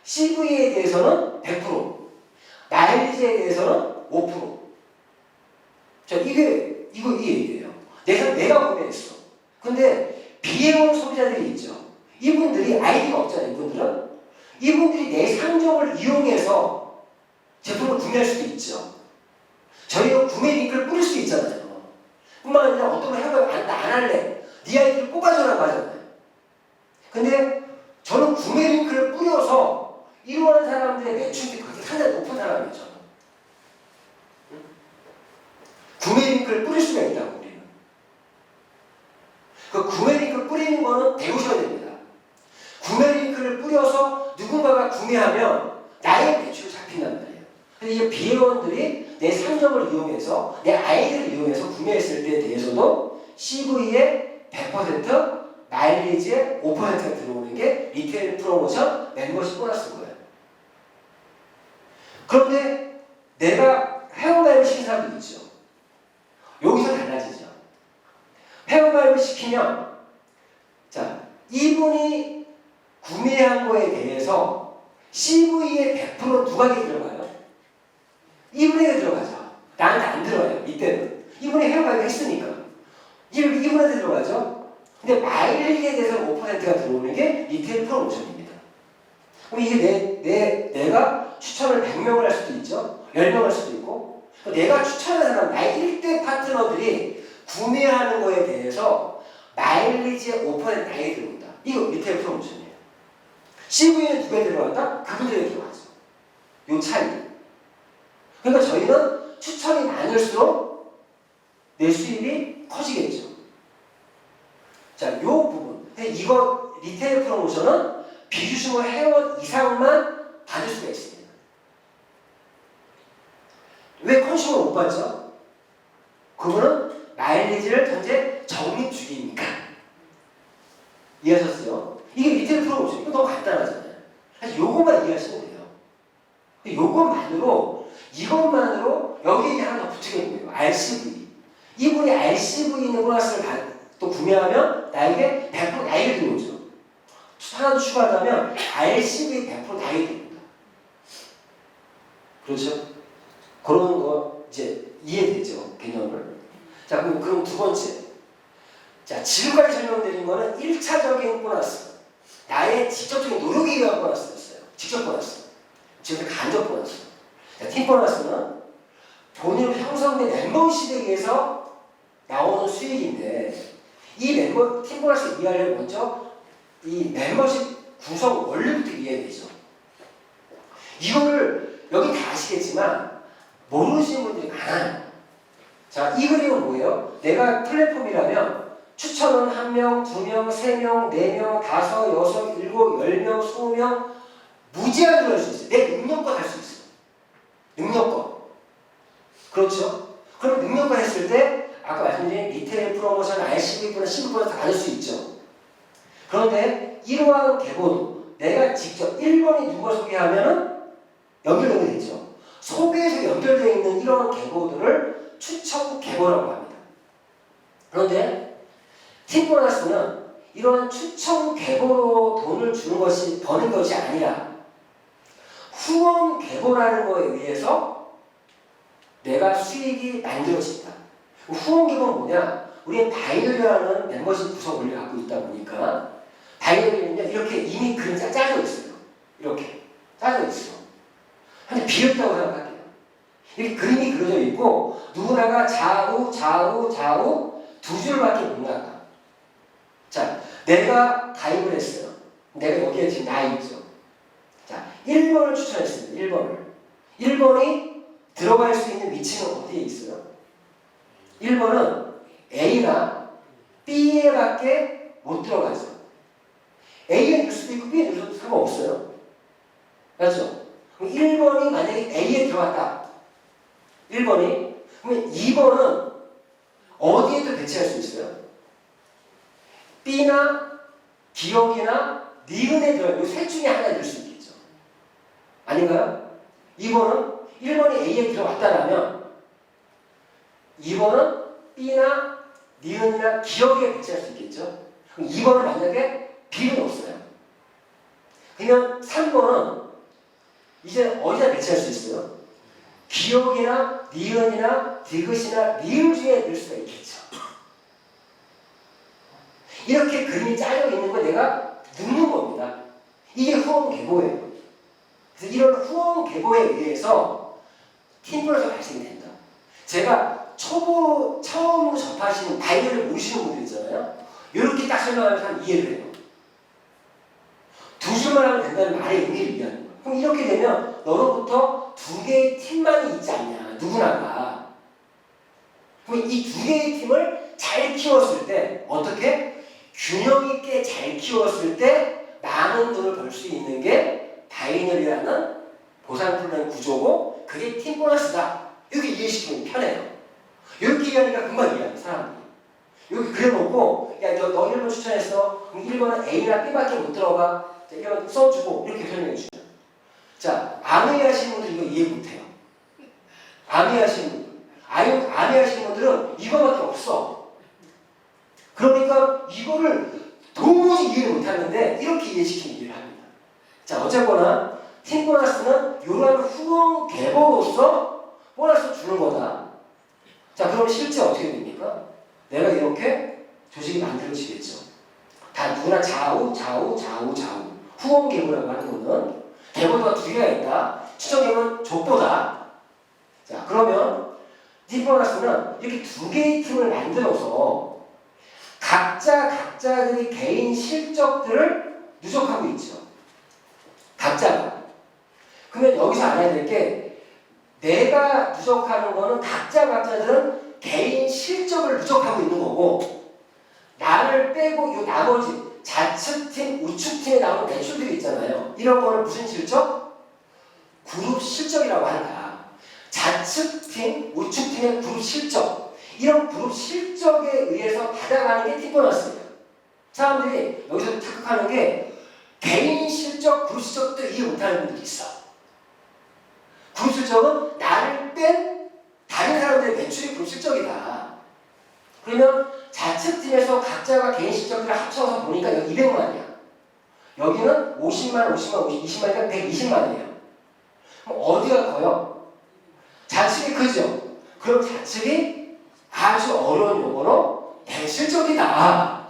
CV에 대해서는 100%, 마일리지에 대해서는 5%. 자, 이 얘기예요. 내가 구매했어. 근데 비해온 소비자들이 있죠. 이분들이 아이디가 없잖아요, 이분들이 내 상점을 이용해서 제품을 구매할 수도 있죠. 저희가 구매 링크를 뿌릴 수 있잖아요. 뿐만 아니라 어떤 걸 해봐요. 안 할래. 네 아이디를 뽑아줘라고 하잖아요. 근데 저는 구매 링크를 뿌려서 이루어하는 사람들의 매출이 그렇게 상당히 높은 사람이에요. 저는. 구매 링크를 뿌릴 수가 있다고 우리는. 그 구매 링크를 뿌리는 거는 배우셔야 됩니다. 구매 링크를 뿌려서 누군가가 구매하면 나의 매출이 잡힌단 말이에요. 근데 이 비회원들이 내 상점을 이용해서 내 아이디를 이용해서 구매했을 때에 대해서도 CV의 100% 마일리지의 5%가 들어오는 게 리테일 프로모션 멤버십 보너스인 거예요. 그런데 내가 회원가입을 시킨 사람도 있죠. 여기서 달라지죠. 회원가입을 시키면 자, 이분이 구매한 거에 대해서 CV의 100% 누가게 들어가요? 이분에게 들어가죠. 나한테 안 들어가요. 이때는. 이분이 회원가입을 했으니까. 이분한테 들어가죠. 근데 마일리지에 대해서 5%가 들어오는 게 리테일 프로모션입니다. 그럼 이게 내가 추천을 100명을 할 수도 있죠. 10명 할 수도 있고. 내가 추천하는 사람, 나의 1대 파트너들이 구매하는 거에 대해서 마일리지의 5% 나에게 들어온다. 이거 리테일 프로모션이에요. CV에 누가 들어간다? 그분들에게 들어가죠. 요 차이. 그러니까 저희는 추천이 많을수록 내 수입이 커지겠죠. 자, 요 부분. 이거 리테일 프로모션은 비주승호 회원 이상만 받을 수가 있습니다. 왜 컨슈머를 못 받죠? 그거는 마일리지를 전체 적립주기니까. 이해하셨어요? 이게 리테일 프로모션. 이거 너무 간단하잖아요. 사실 요것만 이해하시면 돼요. 이것만으로 여기에 하나 더 붙이게 돼요. RCV. 이분이 RCV 있는 보너스를 또 구매하면 나에게 100% 나에게 들어오죠. 하나 더 추가하자면 RCV 100% 나에게 들어옵니다. 그렇죠? 그런 거 이제 이해되죠? 개념을. 자, 그럼 두 번째. 자, 지금까지 설명드린 거는 1차적인 보너스. 나의 직접적인 노력에 의한 보너스였어요. 직접 보너스. 지금 간접 보너스. 자, 팀 보너스는 본인으로 형성된 멤버십에 의해서 나오는 수익인데 이 팀 보너스 이해하려면 먼저 이 멤버십 구성 원리부터 이해해야 되죠. 이거를 여기 다 아시겠지만 모르시는 분들이 많아요. 자, 이 그림은 뭐예요? 내가 플랫폼이라면 추천은 1명, 2명, 3명, 4명, 5, 6, 7, 10명, 20명 무제한으로 할 수 있어요. 내 능력껏 할 수 있어요. 능력껏. 그렇죠? 그럼 능력껏 했을 때 아까 말씀드린 리테일 프로모션, RCV보다 15% 받을 수 있죠. 그런데 이러한 개보도 내가 직접 1번이 누가 소개하면은 연결되게 되죠. 소개에서 연결되어 있는 이러한 개보들을 추천 개보라고 합니다. 그런데 팀 보너스는 이러한 추천 개보로 돈을 주는 것이 버는 것이 아니라 후원 개보라는 거에 의해서 내가 수익이 만들어진다. 후원 개보는 뭐냐? 우리는 바이너리라는 멤버십 구성 원리를 갖고 있다 보니까 바이너리는요 이렇게 이미 그림 짜져 있어요. 이렇게 짜져 있어. 근데 비었다고 생각할게요. 이렇게 그림이 그려져 있고 누구나가 좌우 두 줄밖에 못 나가. 자, 내가 가입을 했어요. 내가 여기에 지금 나 있죠. 자, 1번을 추천했습니다. 1번이 들어갈 수 있는 위치는 어디에 있어요? 1번은 A나 B에 밖에 못 들어가죠. A에 넣을 수도 있고 B에 넣을 수도 상관없어요. 맞죠? 그럼 1번이 만약에 A에 들어갔다. 1번이. 그러면 2번은 어디에도 배치할 수 있어요? B나 기억이나 니은에 들어가요. 이 셋 중에 하나에 넣을 수 있겠죠. 아닌가요? 2번은 1번이 A에 들어갔다라면 2번은 B나 니은이나 기억에 배치할 수 있겠죠. 그럼 2번은 만약에 B는 없어요. 그러면 3번은 이제 어디다 배치할 수 있어요? 기억이나 니은이나 디귿이나 리을 중에 넣을 수가 있겠죠. 이렇게 그림이 짜여 있는 걸 내가 묻는 겁니다. 이게 후원계보예요. 그래서 이런 후원계보에 의해서 팀플에서 발생이 된다. 제가 처음으로 접하시는 바이올을 모르시는 분들 있잖아요. 이렇게 딱 설명하면서 한 이해를 해요. 두 줄만 하면 된다는 말의 의미를 이해하는 거예요. 그럼 이렇게 되면 너로부터 두 개의 팀만이 있지 않냐, 누구나가. 그럼 이 두 개의 팀을 잘 키웠을 때 어떻게? 균형 있게 잘 키웠을 때 많은 돈을 벌 수 있는 게 바이너리라는 보상플랜 구조고 그게 팀 보너스다. 이렇게 이해시키면 편해요. 이렇게 이해하니까 금방 이해하는 사람들이. 여기 그려놓고 야 너 1번 추천했어. 그럼 1번은 A나 B밖에 못 들어가. 자, 1번 써주고 이렇게 설명해 주죠. 자, 암회하시는 분들 이거 이해 못해요. 암회하시는 분들. 암회하시는 분들은 이거밖에 없어. 그러니까 이거를 도무지 이해를 못하는데 이렇게 이해시키면 이해를 합니다. 자, 어쨌거나 팀 보너스는 이러한 후원 계보로서 보너스 주는 거다. 자, 그럼 실제 어떻게 됩니까? 내가 이렇게 조직이 만들어지겠죠. 다 누구나 좌우 후원 계보라고 하는 거는 계보가 두 개가 있다. 추정 계보는 족보다. 자, 그러면 팀 보너스는 이렇게 두 개의 팀을 만들어서 각자들이 개인 실적들을 누적하고 있죠. 각자가. 그러면 여기서 알아야 될 게 내가 누적하는 거는 각자들은 개인 실적을 누적하고 있는 거고 나를 빼고 이 나머지 좌측팀, 우측팀에 나오는 매출들이 있잖아요. 이런 거는 무슨 실적? 그룹 실적이라고 한다. 좌측팀, 우측팀의 그룹 실적. 이런 그룹 실적에 의해서 받아가는 게 팀 보너스예요. 사람들이 여기서 착각하는 게 개인 실적, 그룹 실적도 이해 못하는 분들이 있어. 그룹 실적은 나를 뺀 다른 사람들의 매출이 그룹 실적이다. 그러면 좌측팀에서 각자가 개인 실적들을 합쳐서 보니까 여기 200만이야. 여기는 50만, 20만이니까 120만이에요. 그럼 어디가 커요? 좌측이 크죠? 그럼 좌측이 아주 어려운 용어로 대실적이다.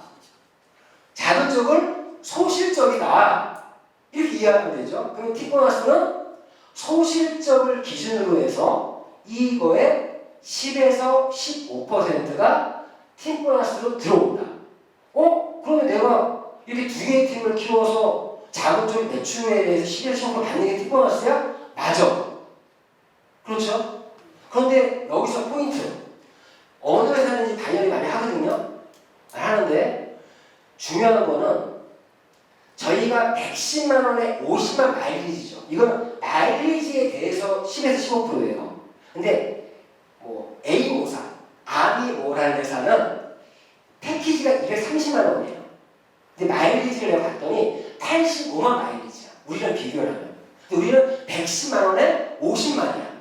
작은 쪽을 소실적이다. 이렇게 이해하면 되죠. 그럼 팀 보너스는 소실적을 기준으로 해서 이거의 10에서 15%가 팀 보너스로 들어온다. 그러면 내가 이렇게 두 개의 팀을 키워서 작은 쪽 매출에 대해서 10에서 15% 받는 게 팀 보너스야? 맞아. 그렇죠? 그런데 여기서 포인트. 어느 회사든지 당연히 많이 하거든요. 하는데 중요한 거는 저희가 110만 원에 50만 마일리지죠. 이건 마일리지에 대해서 10에서 15%예요. 근데 뭐 A모사, 아미모라는 회사는 패키지가 230만 원이에요. 근데 마일리지를 내가 봤더니 85만 마일리지야. 우리랑 비교를 하면. 근데 우리는 110만 원에 50만이야.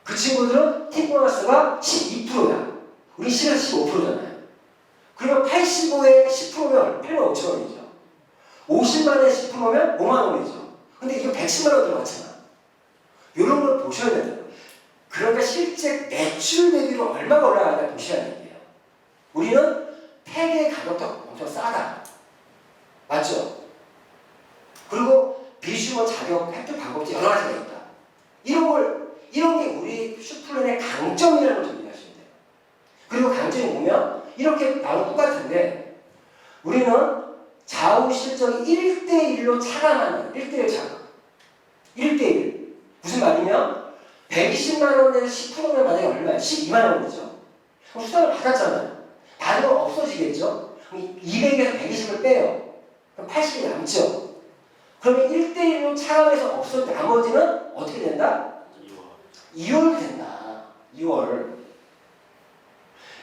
그 친구들은 팀 보너스가 12%야. 우리 10에서 15%잖아요. 그러면 85에 10%면 8만 5천 원이죠. 50만에 10%면 5만 원이죠. 근데 이거 110만 원 들어갔잖아. 이런 걸 보셔야 돼요. 그러니까 실제 매출 대비로 얼마가 올라가는가 보셔야 돼요. 우리는 팩의 가격도 엄청 싸다. 맞죠? 그리고 비슈머 자격 획득 방법도 여러 가지가 있다. 이런 게 우리 슈플랜의 강점이라는 걸 좀 이해하시면 돼요. 그리고 강점이 뭐면 이렇게 나오는 똑같은데 우리는 좌우 실적이 1대1로 차감하는 1대1 차감. 1대1. 무슨 말이냐? 120만 원에서 10%면 만약에 얼마야? 12만 원이죠. 그럼 수당을 받았잖아요. 받으면 없어지겠죠? 그럼 200에서 120을 빼요. 그럼 80이 남죠. 그러면 1대1로 차감해서 없어도 나머지는 어떻게 된다? 2월 된다. 2월.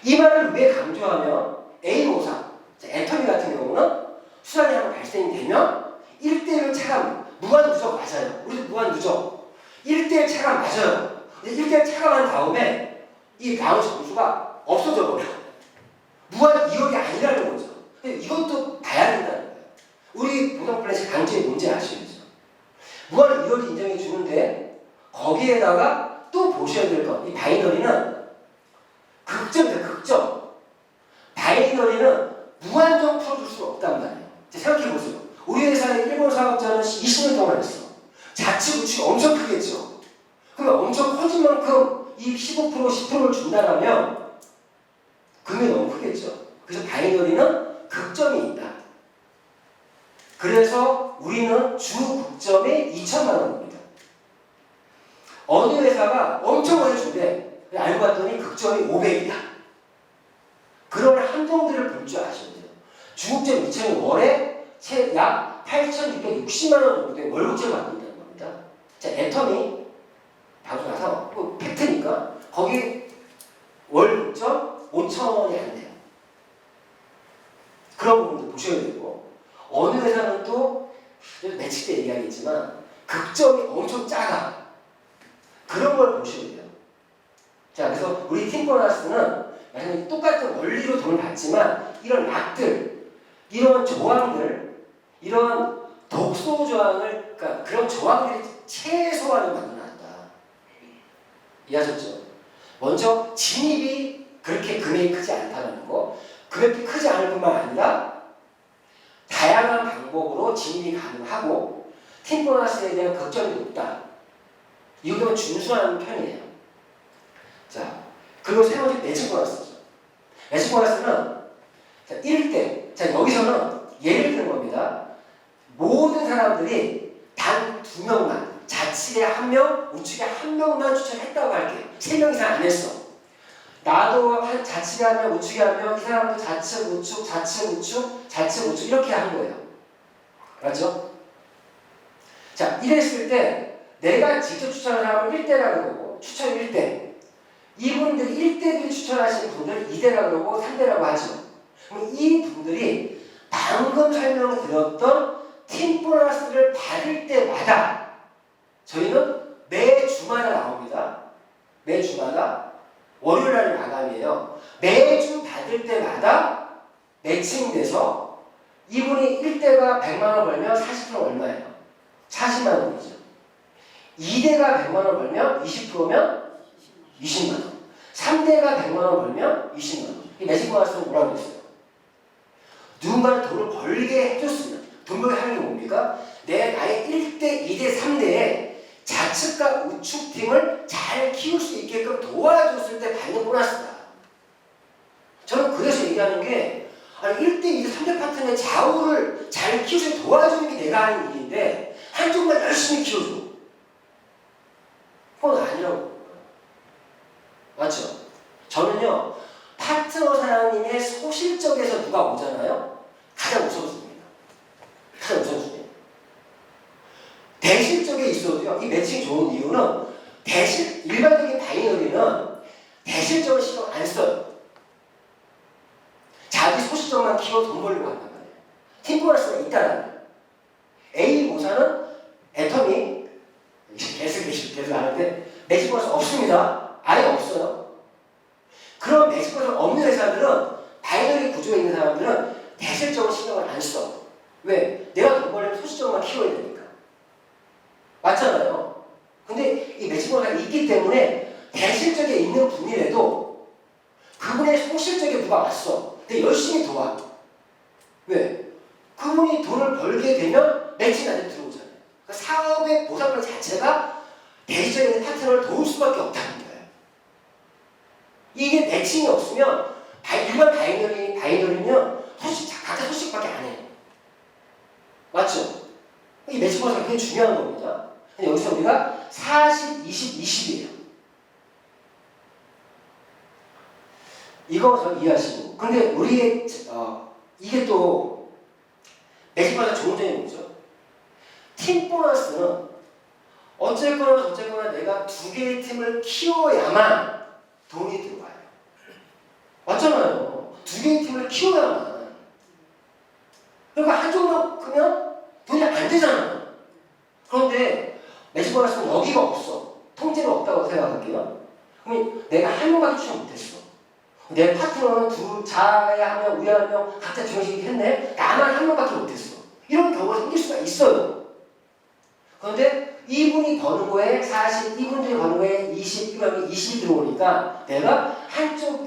이 말을 왜 강조하면 A모사, 애터미 같은 경우는 수산이 한번 발생이 되면 1대1로 차감, 무한 누적 맞아요. 우리도 무한 누적. 1대1 차감 맞아요. 근데 1대1 차감한 다음에 이 나온 점수가 없어져 버려. 무한 2월이 아니라는 거죠. 이것도 봐야 된다는 거예요. 우리 보상 플래시 강조의 문제 아시겠죠? 무한 2월이 인정해 주는데 거기에다가 또 보셔야 될 것. 이 바이너리는 극점이다. 극점. 바이너리는 무한정 풀어줄 수는 없단 말이에요. 생각해보세요. 우리 회사의 일본 사업자는 20년 동안 했어. 자치 구축이 엄청 크겠죠. 그러면 엄청 커진 만큼 이 15% 10%를 준다라면 금액이 너무 크겠죠. 그래서 바이너리는 극점이 있다. 그래서 우리는 주 극점이 2천만 원입니다. 어느 회사가 엄청 많이 준대. 알고 봤더니 극점이 500이야. 그런 함정들을 볼 줄 아셔야 돼요. 중국점 2천이 월에 약 8,660만 원 정도의 월급제를 받는다는 겁니다. 자, 애터미 방송 나서 팩트니까 거기 월급점 5,000원이 안 돼요. 그런 부분도 보셔야 되고 어느 회사는 또 매칠 때 얘기하겠지만 극점이 엄청 작아. 그런 걸 보셔야 돼요. 자, 그래서 우리 팀보너스는 똑같은 원리로 돈을 받지만 이런 락들, 이런 조항들, 이런 독소 조항을, 그러니까 그런 조항들이 최소한을 만들어놨다. 이해하셨죠? 먼저 진입이 그렇게 금액이 크지 않다는 거, 금액이 크지 않을 뿐만 아니라 다양한 방법으로 진입이 가능하고 팀보너스에 대한 걱정이 높다. 이거는 준수한 편이에요. 자, 그리고 세 번째 매직 보너스죠. 매직 보너스는 1대. 자, 여기서는 예를 드는 겁니다. 모든 사람들이 단 2명만, 자치에 1명, 우측에 1명만 추천했다고 할게요. 3명 이상 안 했어. 나도 한 자치에 1명, 우측에 1명, 이 사람도 좌측, 우측, 좌측, 우측, 좌측, 우측 이렇게 한 거예요. 맞죠? 자, 이랬을 때 내가 직접 추천한 사람을 1대라고 그러고 추천 1대. 이분들이 1대들이 추천하신 분들 2대라고 그러고 3대라고 하죠. 그럼 이 분들이 방금 설명드렸던 팀 보너스를 받을 때마다 저희는 매주마다 나옵니다. 매주마다 월요일날 마감이에요. 매주 받을 때마다 매칭돼서 이분이 1대가 100만 원 벌면 40% 얼마예요? 40만 원이죠. 2대가 100만 원 벌면 20%면 20만 원. 3대가 100만 원 벌면 20만 원. 이 매직 보너스는 뭐라고 했어요? 누군가는 돈을 벌게 해줬으면 돈 벌게 하는 게 뭡니까? 나의 1대, 2대, 3대에 좌측과 우측팀을 잘 키울 수 있게끔 도와줬을 때 받는 보너스다. 저는 그래서 얘기하는 게 아니 1대, 2대, 3대 파트너의 좌우를 잘 키울 수 있게 도와주는 게 내가 하는 일인데 한쪽만 열심히 키워줘. 그건 아니라고. 맞죠? 저는요 파트너 사장님의 소실적에서 누가 오잖아요? 가장 우선순위입니다. 가장 우선순위. 대실적에 있어도요 이 매칭이 좋은 이유는 일반적인 바이너리는 대실적을 신경 안 써요. 자기 소실적만 키워 돈 벌려고 한단 말이에요. 팀 보너스가 있다는 거예요. A 모사는 애터미 계속 하는데 매직 보너스 없습니다. 아예 없어요. 그런 매직 보너스 없는 회사들은 바이너리 구조에 있는 사람들은 대실적으로 신경을 안 써. 왜? 내가 돈 벌려면 소실적만 키워야 되니까. 맞잖아요. 근데 이 매직 보너스가 있기 때문에 대실적에 있는 분이라도 그분의 소실적에 누가 왔어. 근데 열심히 도와. 왜? 그분이 돈을 벌게 되면 매칭 안에 들어오잖아요. 그러니까 사업의 보상금 자체가 대실적인 파트너를 도울 수밖에 없다는 거예요. 이게 매칭이 없으면 일반 바이너리는 각자 소식밖에 안 해요. 맞죠? 이 매칭 보상이 굉장히 중요한 겁니다. 근데 여기서 우리가 40, 20, 20이에요. 이거 저 이해하시고. 근데 우리의 이게 또 매직마다 좋은 점이 뭐죠? 팀 보너스는 어쨌거나 저쨌거나 내가 두 개의 팀을 키워야만 돈이 들어와요. 맞잖아요. 두 개의 팀을 키워야만. 그러니까 한쪽만 크면 돈이 안 되잖아요. 그런데 매직 보너스는 여기가 없어. 통째로 없다고 생각할게요. 그럼 내가 한 명밖에 추천 못했어. 내 파트너는 좌에 한 명, 우에 한 명, 각자 두 명씩 했네. 나만 한 명밖에 못했어. 이런 경우가 생길 수가 있어요. 그런데 이분이 버는 거에 40, 이분들이 버는 거에 20, 이분이 20이 들어오니까 내가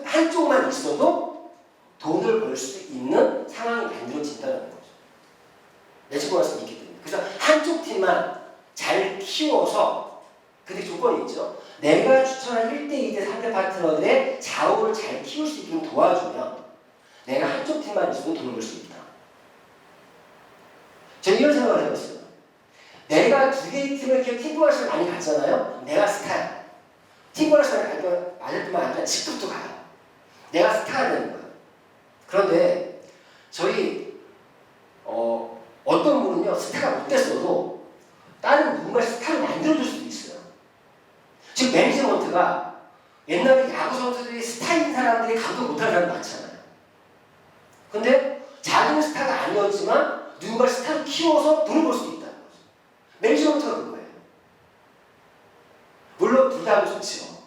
한쪽만 있어도 돈을 벌 수 있는 상황이 만들어진다는 거죠. 매직 보너스는 있기 때문에. 그래서 한쪽 팀만 잘 키워서, 근데 조건이 있죠. 내가 추천한 1대, 2대, 3대 파트너들의 좌우를 잘 키울 수 있도록 도와주면 내가 한쪽 팀만 있어도 돈을 벌 수 있다. 저는 이런 생각을 해봤어요. 내가 두 개의 팀을 이렇게 팀 보너스를 많이 갔잖아요. 내가 스타야. 팀 보너스를 맞을 뿐만 아니라 직급도 가요. 내가 스타가 되는 거예요. 그런데 저희 어떤 분은요 스타가 못 됐어도 다른 누군가 스타를 만들어줄 수도 있어요. 지금 매니지먼트가 옛날에 야구 선수들이 스타인 사람들이 감독 못하는 사람이 많잖아요. 근데 자기는 스타가 아니었지만 누군가를 스타로 키워서 돈을 벌 수도 있다는 거죠. 매니지먼트가 그거예요. 물론 둘 다 하면 좋지요.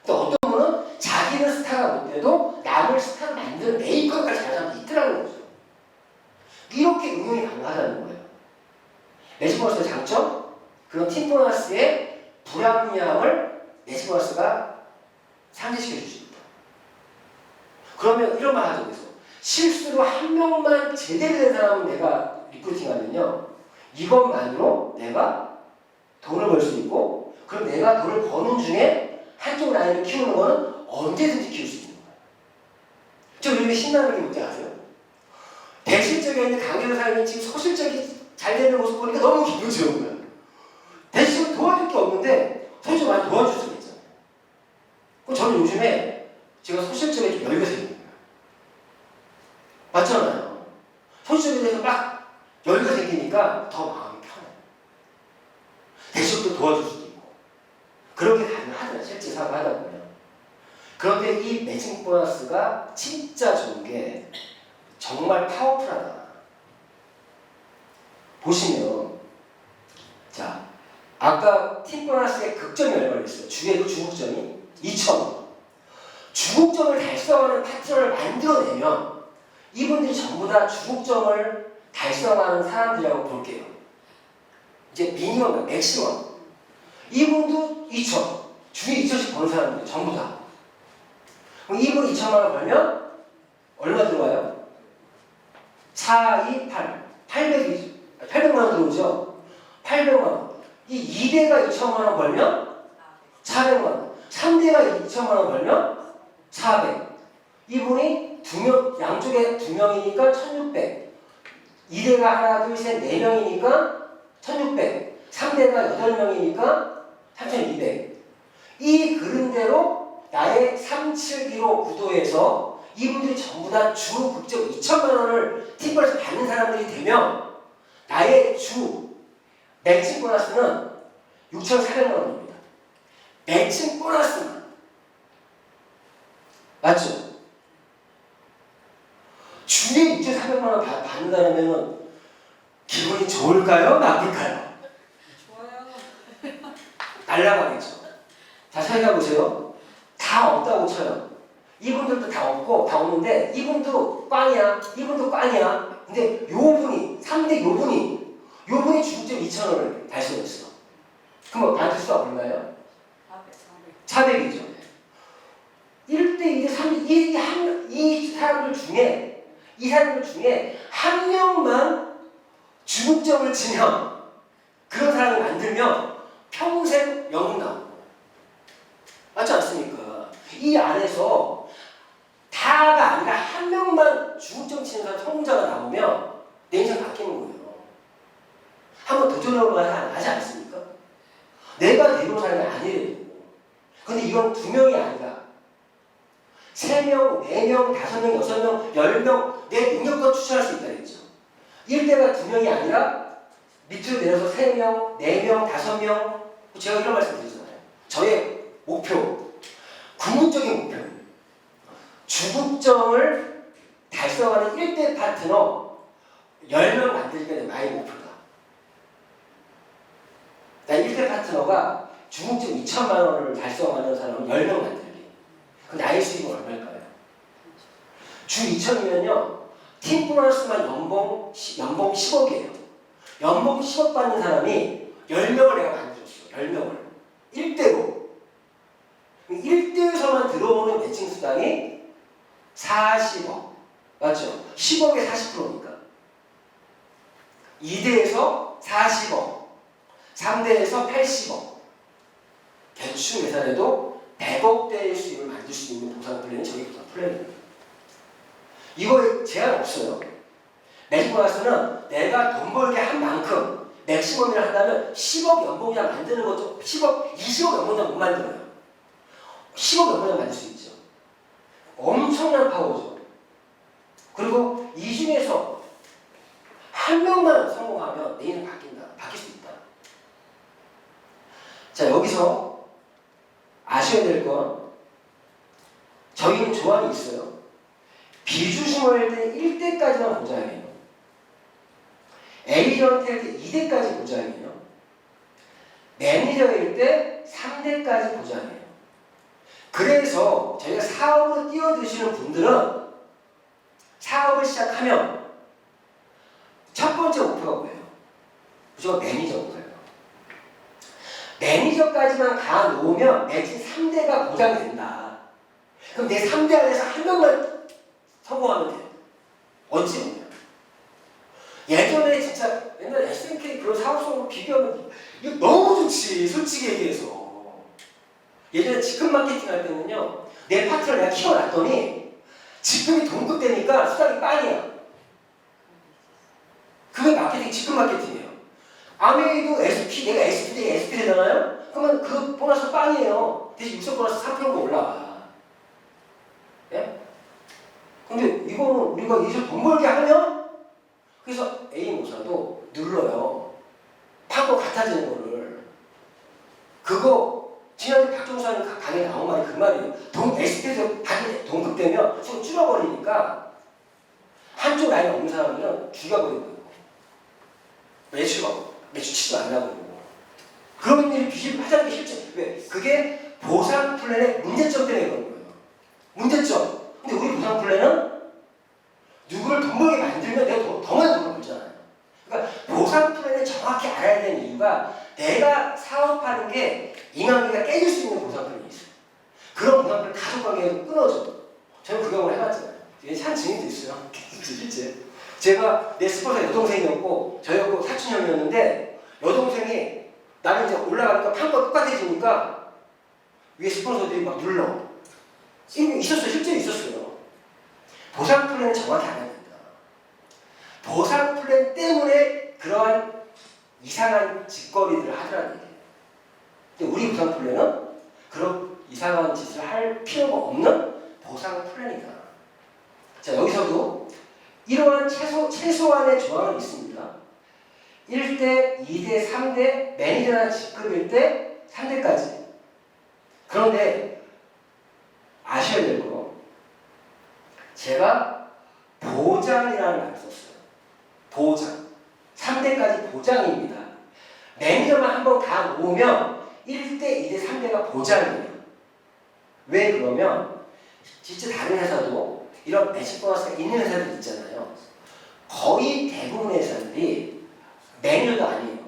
근데 어떤 분은 자기는 스타가 못 돼도 남을 스타로 만드는 메이커까지 잘하는 사람도 있더라는 거죠. 이렇게 응용이 가능하다는 거예요. 매직 보너스의 장점? 그런 팀 보너스의 불합리함을 매직 보너스가 상쇄시켜 줄 수 있다. 그러면 이런 말 하죠. 그래서 실수로 한 명만 제대로 된 사람은 내가 리크루팅하면요, 이것만으로 내가 돈을 벌 수 있고, 그럼 내가 돈을 버는 중에 한쪽 라인을 키우는 거는 언제든지 키울 수 있는 거예요. 저 요즘에 신나는 게 뭔지 아세요? 대실적에 있는 강의를 사람이 지금 소실적이 잘 되는 모습 보니까 너무 기분 좋은 거예요. 대실적 도와줄 게 없는데 소실적 많이 도와줄 수가 있잖아요. 그럼 저는 요즘에 제가 소실적에 좀 여유가 생긴 거예요. 맞잖아요. 소실적에 대해서 막 여유가 생기니까 더 마음이 편해요. 대실적도 도와줄 수도 있고 그렇게 가능하더라, 실제 사업을 하다 보면. 그런데 이 매직 보너스가 진짜 좋은 게 정말 파워풀하다. 보시면, 자, 아까 팀 보너스의 극점이 얼마나 있어요? 주계도 중국점이 2,000원. 중국점을 달성하는 파트너를 만들어내면 이분들이 전부 다 중국점을 달성하는 사람들이라고 볼게요. 이제 미니멈, 맥시멈. 이분도 2,000원. 주에 2,000원씩 버는 사람들 전부 다. 그럼 이분 2,000만 원 벌면 얼마 들어와요? 4, 2, 8. 800만 원 들어오죠? 800만 원. 이 2대가 2천만 원 벌면 400만 원. 3대가 2천만 원 벌면 400. 이분이 양쪽에 2명이니까 1600. 2대가 하나, 둘, 셋, 4명이니까 1600. 3대가 8명이니까 3200. 이 그림대로 나의 371호 구도에서 이분들이 전부 다 주 극적 2천만 원을 팁벌에서 받는 사람들이 되면 나의 주 매칭 보너스는 6,400만 원입니다. 매칭 보너스만. 맞죠? 주에 6,400만 원 받는다면 기분이 좋을까요? 나쁠까요? 좋아요. 날라가겠죠. 자, 생각해 보세요. 다 없다고 쳐요. 이분들도 다 없고 다 없는데 이분도 꽝이야. 이분도 꽝이야. 근데 요분이 3대 요분이 중점 2,000원을 달성했어. 그럼 받을 수가 얼마예요? 400이죠. 1대 2대 3대 이 사람들 중에 한 명만 중점을 치면 그런 사람을 만들면 평생 영웅 나오는 거예요. 맞지 않습니까? 이 안에서 다가 아니라 한 명만 중점 치는 사람 성공자가 나오면 내 인생 바뀌는 거예요. 한번 도전해보고 하지 않습니까? 내가 대로 사람이 아니래요. 근데 이건 2명이 아니라 3명, 4명, 5명, 6명, 10명 내 능력껏 추천할 수 있다 했죠. 1대가 2명이 아니라 밑으로 내려서 3명, 4명, 5명 제가 이런 말씀 드리잖아요. 저의 목표, 궁극적인 목표는 주국정을 달성하는 1대 파트너 10명 만들기가 나의 목표다. 난 1대 파트너가 중국적 2천만 원을 달성하는 사람은 10명 만들기. 그 나의 수익은 얼마일까요? 주 2천이면요. 팀 보너스만 연봉 10억이에요. 연봉 10억 받는 사람이 10명을 내가 만들었어. 10명을. 1대로. 1대에서만 들어오는 매칭 수당이 40억. 맞죠? 10억에 40%니까. 2대에서 40억. 3대에서 80억. 대충 계산해도 100억대의 수익을 만들 수 있는 보상 플랜이 저희 보상 플랜입니다. 이거에 제한 없어요. 매직 보너스는 내가 돈 벌게 한 만큼 맥시멈이라 한다면 10억 연봉이나 만드는 거죠. 10억, 20억 연봉이나 못 만들어요. 10억 연봉이나 만들 수 있죠. 엄청난 파워죠. 그리고 이 중에서 한 명만 성공하면 내 인생 바뀐다. 바뀔 수 있다. 자, 여기서 아셔야 될 건 저희는 조항이 있어요. 비주심을 할 때 1대까지만 보장해요. 에이전트 할 때 2대까지 보장해요. 매니저일 때 3대까지 보장해요. 그래서 저희가 사업으로 뛰어드시는 분들은 사업을 시작하면 첫 번째 목표가 뭐예요? 무조건 매니저고요. 매니저까지만 가 놓으면 매칭 3대가 보장된다. 그럼 내 3대 안에서 한 명만 성공하면 돼요. 어찌 보면. 예전에 진짜 옛날 SNK 그런 사업성으로 비교하면 이거 너무 좋지. 솔직히 얘기해서. 예전에 직급 마케팅 할 때는요. 내 파트를 내가 키워놨더니 직급이 동급되니까 수당이 빵이야. 그게 마케팅, 직급 마케팅이에요. 아메이도 SP, 내가 SP 되잖아요? 그러면 그 보너스 빵이에요. 대신 육성 보너스 3%가 올라와. 예? 근데 이거는 우리가 이제 돈 벌게 하면 그래서 A 모사도 눌러요. 파고 같아지는 거를. 그거 지난주 박종수하는 강의에 나온 말이 그 말이에요. SP에서 받을 동급되면 좀 줄어버리니까 한쪽 라인 없는 사람들은 죽여버리고 매출 치지 말라고. 그런 일이 하자는 게 실제. 왜? 그게 보상 플랜의 문제점 때문에 그런 거예요. 문제점. 근데 우리 보상 플랜은 누구를 돈 벌게 만들면 내가 더 많이 돈을 벌잖아요. 그러니까 보상 플랜을 정확히 알아야 되는 이유가 내가 사업하는 게 인간관계가 깨질 수 있는 보상 플랜이 있어요. 그런 보상 플랜 가족관계에서 끊어져. 저는 그 경험을 해봤잖아요. 한 증인도 있어요. 실제. 제가 내 스폰서 여동생이었고 저였고 사촌형이었는데 여동생이 나는 이제 올라가니까 판과 똑같아지니까 위에 스폰서들이 막 눌러. 있었어요. 실제로 있었어요. 보상 플랜은 정확히 알아야 됩니다. 보상 플랜 때문에 그러한 이상한 짓거리들을 하더라는 얘기예요. 근데 우리 보상 플랜은 그런 이상한 짓을 할 필요가 없는 보상 플랜이다. 자, 여기서도 이러한 최소한의 조항은 있습니다. 1대, 2대, 3대, 매니저나 직급일 때 3대까지. 그런데 아셔야 될 거, 제가 보장이라는 말을 썼어요. 보장. 3대까지 보장입니다. 매니저만 한번 다 모으면 1대, 2대, 3대가 보장이에요. 왜 그러면 진짜 다른 회사도 이런 매직 보너스가 있는 회사들 있잖아요. 거의 대부분의 회사들이 매니저도 아니에요.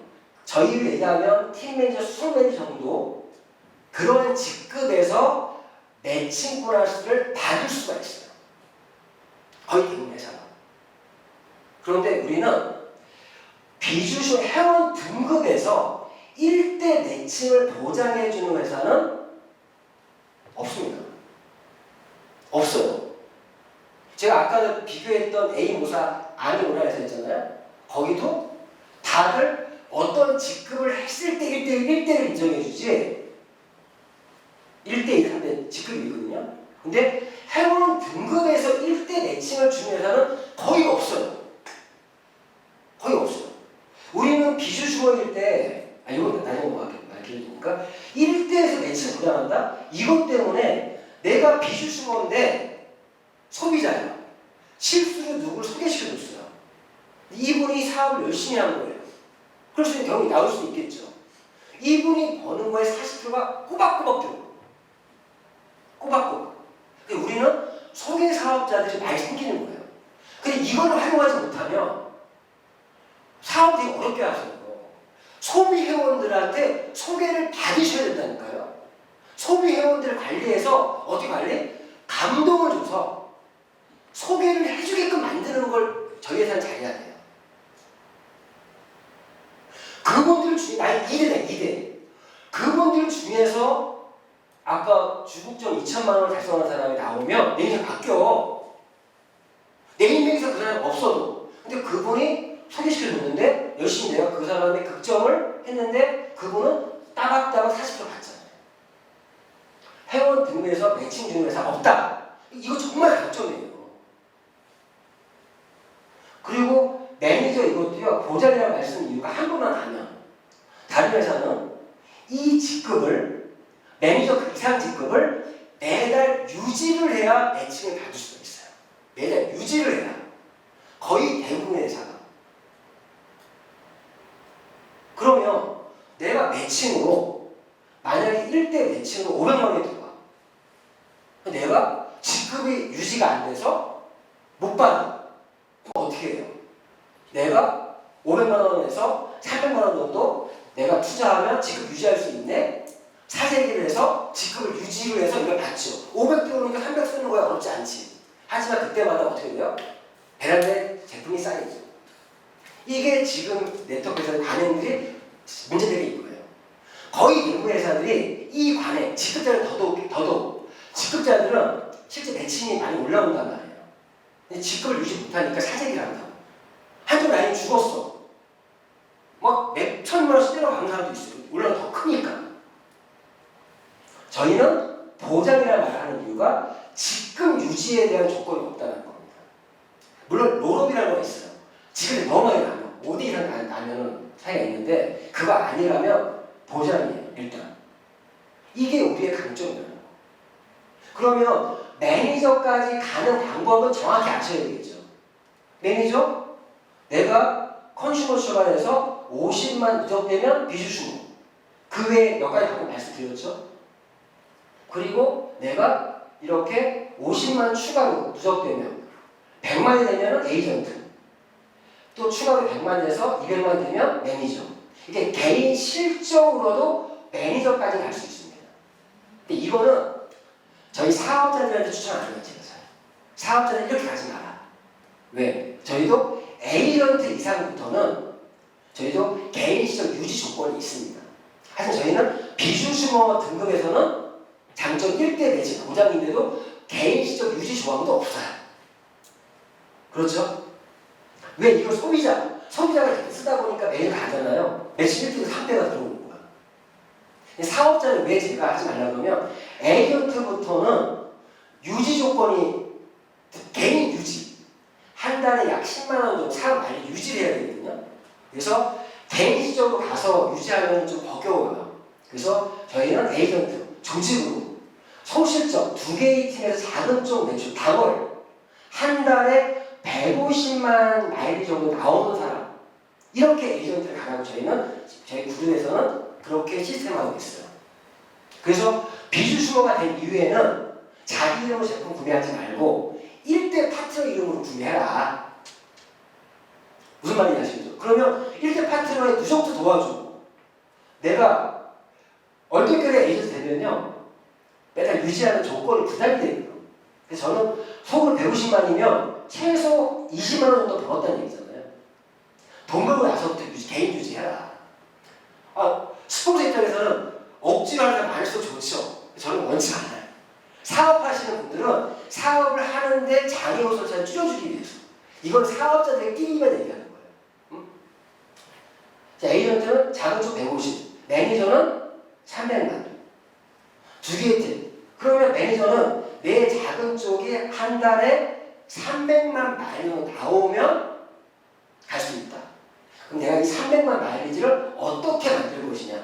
저희를 얘기하면 팀 매니저, 수석 매니저 정도 그런 직급에서 매칭 보너스를 받을 수가 있어요. 거의 대부분 회사가. 그런데 우리는 비주쇼 회원 등급에서 1대 매칭을 보장해주는 회사는 없습니다. 없어요. 제가 아까 비교했던 A 모사 아니오라 해서 했잖아요. 거기도 다들 어떤 직급을 했을 때 1대1을 인정해주지 1대1 하면 직급이 있거든요. 근데 회원 등급에서 1대 매칭을 주는 회사는 거의 없어요. 거의 없어요. 우리는 비주주머니일 때, 이건 나중에 말씀드리니까 1대에서 매칭을 불안한다? 이것 때문에 내가 비주주머니인데 소비자야. 실수로 누구를 소개시켜줬어요. 이분이 사업을 열심히 한 거예요. 그럴 수 있는 경우가 나올 수 있겠죠. 이분이 버는 거에 40%가 꼬박꼬박 들어요. 꼬박꼬박. 근데 우리는 소개 사업자들이 많이 생기는 거예요. 근데 이걸 활용하지 못하면 사업 되게 어렵게 하세요. 소비 회원들한테 소개를 받으셔야 된다니까요. 소비 회원들을 관리해서 어떻게 관리? 감동을 줘서 소개를 해주게끔 만드는 걸 저희 회사는 잘해야 돼요. 그분들 중에, 나의 2대다, 2대. 그분들 중에서 아까 주국점 2천만 원을 달성한 사람이 나오면 내 인생 바뀌어. 내 인생에서 그 사람 없어도. 근데 그분이 소개시켜줬는데 열심히 내가 그 사람의 극점을 했는데 그분은 따박따박 40% 받잖아요. 회원 등록에서 매칭 주는 회사 없다. 이거 정말 강점이에요. 그리고 매니저 이것도요, 보장이라는 말씀 이유가 한 번만 하면 다른 회사는 이 직급을, 매니저 그 이상 직급을 매달 유지를 해야 매칭을 받을 수가 있어요. 매달 유지를 해야. 거의 대부분의 회사가. 그러면 내가 매칭으로 만약에 1대 매칭으로 500만 원이 들어와. 내가 직급이 유지가 안 돼서 못 받아. 그럼 어떻게 해요? 내가 500만 원에서 300만 원 정도 내가 투자하면 직급 유지할 수 있네. 사재기를 해서 직급을 유지를 해서 이걸 받죠. 500 들어오니까 300 쓰는 거야 어렵지 않지. 하지만 그때마다 어떻게 돼요? 베란다에 제품이 쌓이죠. 이게 지금 네트워크 회사의 관행들이 문제되게 있는 거예요. 거의 대부분 회사들이 이 관행, 직급자는 더더욱 직급자들은 실제 매칭이 많이 올라온단 말이에요. 근데 직급을 유지 못하니까 사재기를 한다고. 한쪽 라인이 죽었어. 막 몇 천만 원씩 때려가는 사람도 있어요. 올라가 더 크니까. 저희는 보장이라는 말을 하는 이유가 직급 유지에 대한 조건이 없다는 겁니다. 물론 롤업이라는 거 있어요. 직급이 너무 많이 나면 5대 이상 나면은 차이가 있는데 그거 아니라면 보장이에요. 일단 이게 우리의 강점이에요. 그러면 매니저까지 가는 방법은 정확히 아셔야 되겠죠. 매니저? 내가 컨슈머 출발해서 50만 누적되면 비주주모. 그 외에 몇 가지 방법 말씀드렸죠. 그리고 내가 이렇게 50만 추가로 누적되면 100만이 되면 에이전트. 또 추가로 100만 돼서 200만 되면 매니저. 이게 개인 실적으로도 매니저까지 갈 수 있습니다. 근데 이거는 저희 사업자들한테 추천 안 해요. 제가 사업자는 이렇게 가지 마라. 왜? 저희도 에이전트 이상부터는 저희도 개인 실적 유지 조건이 있습니다. 하지만 저희는 비주주머 등급에서는 장점 1대 매칭 보장인데도 개인 실적 유지 조항도 없어요. 그렇죠? 왜? 이걸 소비자가 이렇게 쓰다 보니까 매일 가잖아요. 매칭 1대에서 3대가 들어오는 거야. 사업자는 왜 제가 하지 말라고 하면 에이전트부터는 유지 조건이 개인 유지 한 달에 약 10만 원 정도 사업 많이 유지를 해야 되거든요. 그래서 개인적으로 가서 유지하면 좀 버거워요. 그래서 저희는 에이전트 조직으로 소실적 2개의 팀에서 작은 쪽 매출 단월 한 달에 150만 마일리 정도 나오는 사람 이렇게 에이전트를 가라고 저희는 저희 구조에서는 그렇게 시스템하고 있어요. 그래서 비주주머가 된 이후에는 자기 이름으로 제품 구매하지 말고 1대 파트너 이름으로 구매해라. 무슨 말인지 아시죠? 그러면 1대 파트너의 누적도 도와주고 내가 얼떨결에 에이전트 되면요 매달 유지하는 조건이 부담이 돼요. 그래서 저는 속을 150만이면 최소 20만 원 정도 벌었다는 얘기잖아요. 돈 벌고 나서부터 개인 유지해라. 스폰서 입장에서는 억지로 하는 사람 많을수록 좋죠. 저는 원치 않아요. 사업하시는 분들은 사업을 하는데 장애우선차를 줄여주기 위해서 이건 사업자들의 끼리만 얘기하는 거예요. 응? 자, 에이전트는 자금수 150, 매니저는 300만. 2개의 팀. 그러면 매니저는 내 작은 쪽이 한 달에 300만 마일로 나오면 갈 수 있다. 그럼 내가 이 300만 마일리지를 어떻게 만들 것이냐?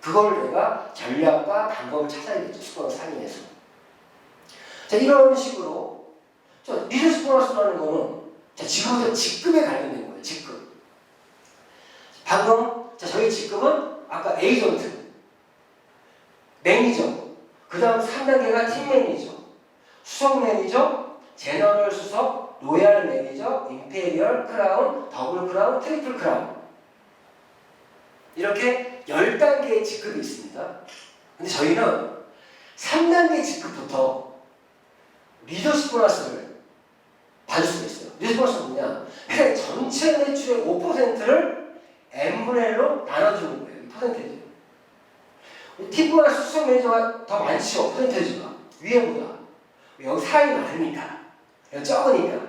그걸 내가 전략과 방법을 찾아야겠죠. 스코어 상인에서. 자, 이런 식으로 리더십 보너스라는 거는 자, 지금부터 직급에 관련된 거예요. 직급. 방금 저희 직급은 아까 에이전트, 매니저, 그 다음 3단계가 팀 매니저, 수석 매니저, 제너럴 수석, 로얄 매니저, 임페리얼, 크라운, 더블 크라운, 트리플 크라운. 이렇게 10단계의 직급이 있습니다. 근데 저희는 3단계 직급부터 리더십 보너스를 받을 수가 있어요. 리더십 보너스는 뭐냐? 회사의 전체 매출의 5%를 n분의 1로 나눠주는 거예요. 이 퍼센테이지. 팀 보너스 수석 매니저가 더 많죠. 퍼센테이지가. 위에보다. 여기 사람이 많으니까. 여기 적으니까.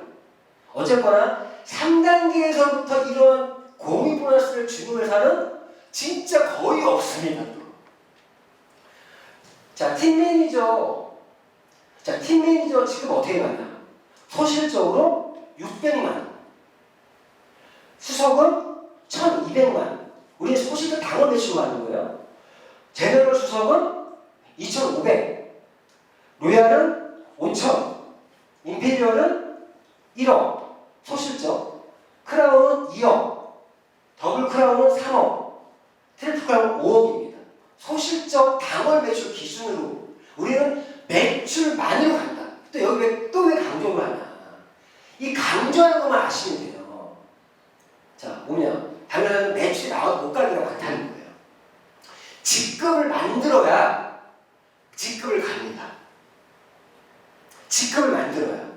어쨌거나 3단계에서부터 이런 공익 보너스를 주는 회사는 진짜 거의 없습니다. 자, 팀 매니저. 자, 팀 매니저 지금 어떻게 받나? 소실적으로 600만 원. 수석은 1200만 원. 우리 소실적 당원 대출로 하는 거예요. 제너럴 수석은 2500. 로얄은 5000. 임페리얼은 1억. 소실적. 크라운은 2억. 더블 크라운은 3억. 트리플 크라운은 5억입니다. 소실적 당월 매출 기준으로 우리는 매출만으로 간다. 또 여기 또 왜 강조를 하냐? 이 강조하는 것만 아시면 돼요. 자, 뭐냐? 당연히 매출이 나와도 못 가는 경우가 많다는 거예요. 직급을 만들어야 직급을 갑니다. 직급을 만들어야.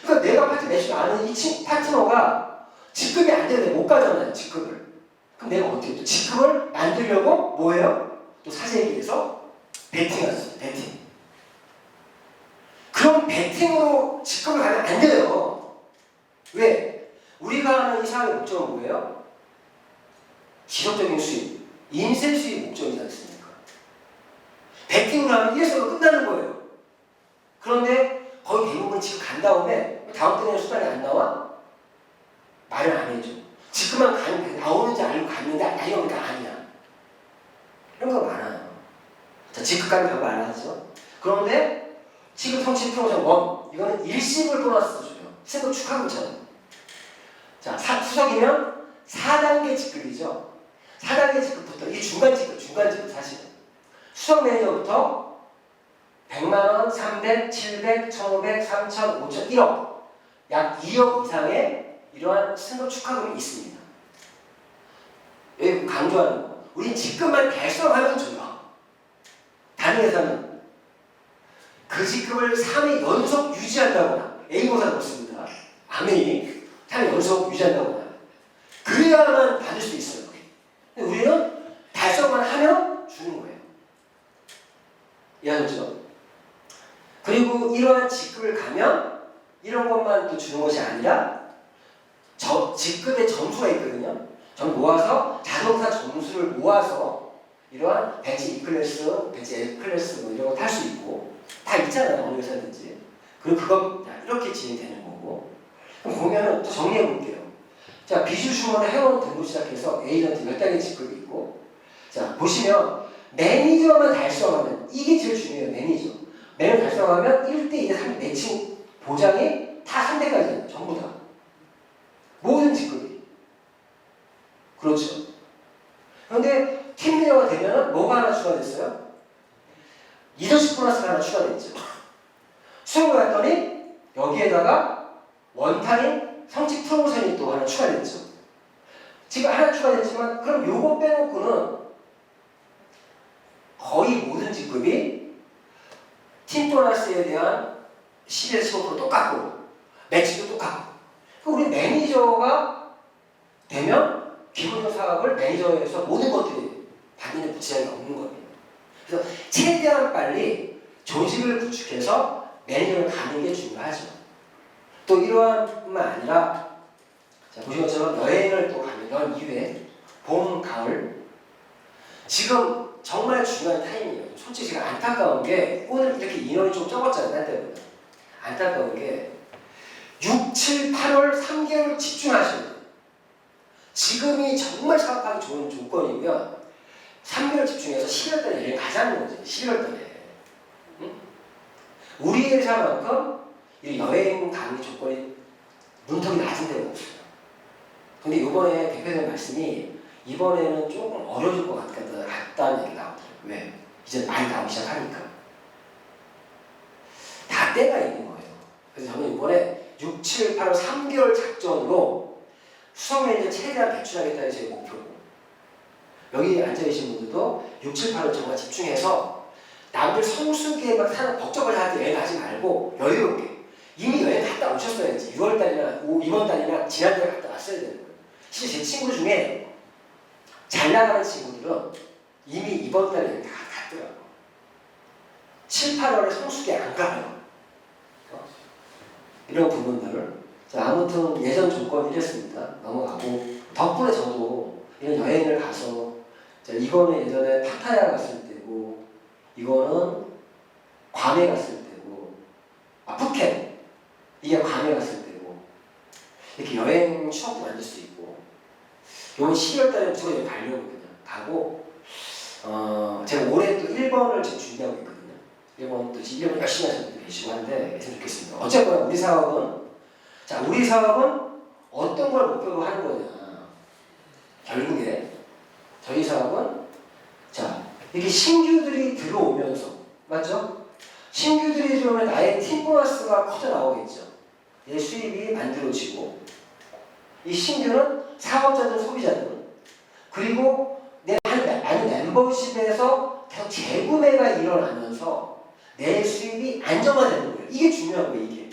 그러니까 내가 파트 매출이 아는 이 파트너가 직급이 안 되는데 못 가잖아요. 직급을. 그럼 내가 어떻게 또 직급을 만들려고 뭐예요? 또 사세기에서 베팅하죠. 베팅. 그럼 베팅으로 직급을 가면 안 돼요. 왜? 우리가 하는 이 사업의 목적은 뭐예요? 지속적인 수입, 인쇄 수입 목적이지 않습니까? 베팅으로 하면 이래서 끝나는 거예요. 그런데 거의 대부분 직급 간 다음에 다음 때는 수단이 안 나와? 말을 안 해줘. 직급만 가는 나오는지 알고 갔는데 아니오니까 아니야. 이런 거 많아요. 자, 직급 가는 방법 안 하죠. 그런데 지금 성취 프로모션 1 이거는 일시불 보너스 줘요. 승급 축하금처럼. 자, 수석이면 4단계 직급이죠. 4단계 직급부터 이 중간 직급 사실은 수석 매니저부터 100만원, 300, 700, 1500, 3000, 5000, 1억 약 2억 이상의 이러한 승급 축하금이 있습니다. 여기 강조하는 거. 우린 직급만 달성하면 줘요. 다른 회사는 그 직급을 3회 연속 유지한다거나 A고사 넣습니다. 아메이 3회 연속 유지한다거나 그래야만 받을 수 있어요. 근데 우리는 달성만 하면 주는 거예요. 이해하셨죠? 그리고 이러한 직급을 가면 이런 것만 또 주는 것이 아니라 직급의 점수가 있거든요. 전 모아서 자동차 점수를 모아서 이러한 벤치 E클래스, 벤치 F클래스 뭐 이런 거 탈 수 있고 다 있잖아요. 어느 회사든지. 그리고 그거 이렇게 진행되는 거고. 그럼 보면은 또 정리해 볼게요. 자, 비주 슈먼의 회원 등급 시작해서 에이전트 몇 단계 직급이 있고, 자 보시면 매니저만 달성하면 이게 제일 중요해요. 매니저 달성하면 1대 2대 3 매칭 보장이 다 3대까지예요. 전부 다. 모든 직급이. 그렇죠. 그런데 팀 리더가 되면 뭐가 하나 추가됐어요? 리더십 보너스가 하나 추가됐죠. 수업을 갔더니 여기에다가 원타임 성취 프로모션이 또 하나 추가됐죠. 지금 하나 추가됐지만 그럼 요거 빼놓고는 거의 모든 직급이 팀 보너스에 대한 10에서 15% 똑같고 매치도 똑같고. 우리 매니저가 되면 기본적 사업을 매니저에서 모든 것들이 받는 부채가 없는 거예요. 그래서 최대한 빨리 조직을 구축해서 매니저를 가는 게 중요하죠. 또 이러한 뿐만 아니라 자, 보시는 것처럼 여행을 또 가면 연 2회 봄, 가을 지금 정말 중요한 타이밍이에요. 솔직히 제가 안타까운 게 오늘 이렇게 인원이 좀 적었잖아요. 딴 때보다. 안타까운 게 6, 7, 8월 3개월 집중하시는 거예요. 지금이 정말 사업하기 좋은 조건이고요. 3개월 집중해서 11월 달에 여행 가자는 거지. 11월 달에. 응? 우리 회사만큼 이 여행 가는 조건이 문턱이 낮은 데가 없어요. 근데 이번에 대표님 말씀이 이번에는 조금 어려질 것 같다는 얘기 나오더라고요. 왜? 이제 많이 나오기 시작하니까. 다 때가 있는 거예요. 그래서 저는 이번에 6, 7, 8월 3개월 작전으로 수석 매니저 최대한 배출하겠다는 제 목표고, 여기 앉아계신 분들도 6, 7, 8월 정말 집중해서 남들 성수기에 막 사는 걱정을 하지 여행 가지 말고 여유롭게 이미 여행 갔다 오셨어야지. 6월달이나 이번 달이나 지난달에 갔다 왔어야 되는 거예요. 실제 제 친구 중에 잘 나가는 친구들은 이미 이번 달에 여행 다 갔더라고요. 7, 8월에 성수기에 안 가요. 이런 부분들을. 자, 아무튼 예전 조건이 이랬습니다. 넘어가고 덕분에 저도 이런 여행을 가서, 자, 이거는 예전에 파타야 갔을 때고, 이거는 괌에 갔을 때고, 푸켓 이게 괌에 갔을 때고, 이렇게 여행 추억도 만들 수 있고. 이번 12월달에 무조건 여기 가려고 그냥 가고, 제가 올해 또 1번을 지금 준비하고 있거든요. 1번 지금 1번 열심히 하시는 분들 계시고 한데 했으면 좋겠습니다. 어쨌거나 우리 사업은, 자, 우리 사업은 어떤 걸 목표로 하는 거냐. 결국에 저희 사업은, 자, 이렇게 신규들이 들어오면서, 맞죠? 신규들이 들어오면 나의 팀 보너스가 커져 나오겠죠. 내 수입이 만들어지고, 이 신규는 사업자든 소비자든, 그리고 나는 멤버십에서 계속 재구매가 일어나면서 내 수입이 안정화되는 거예요. 이게 중요한 거예요, 이게.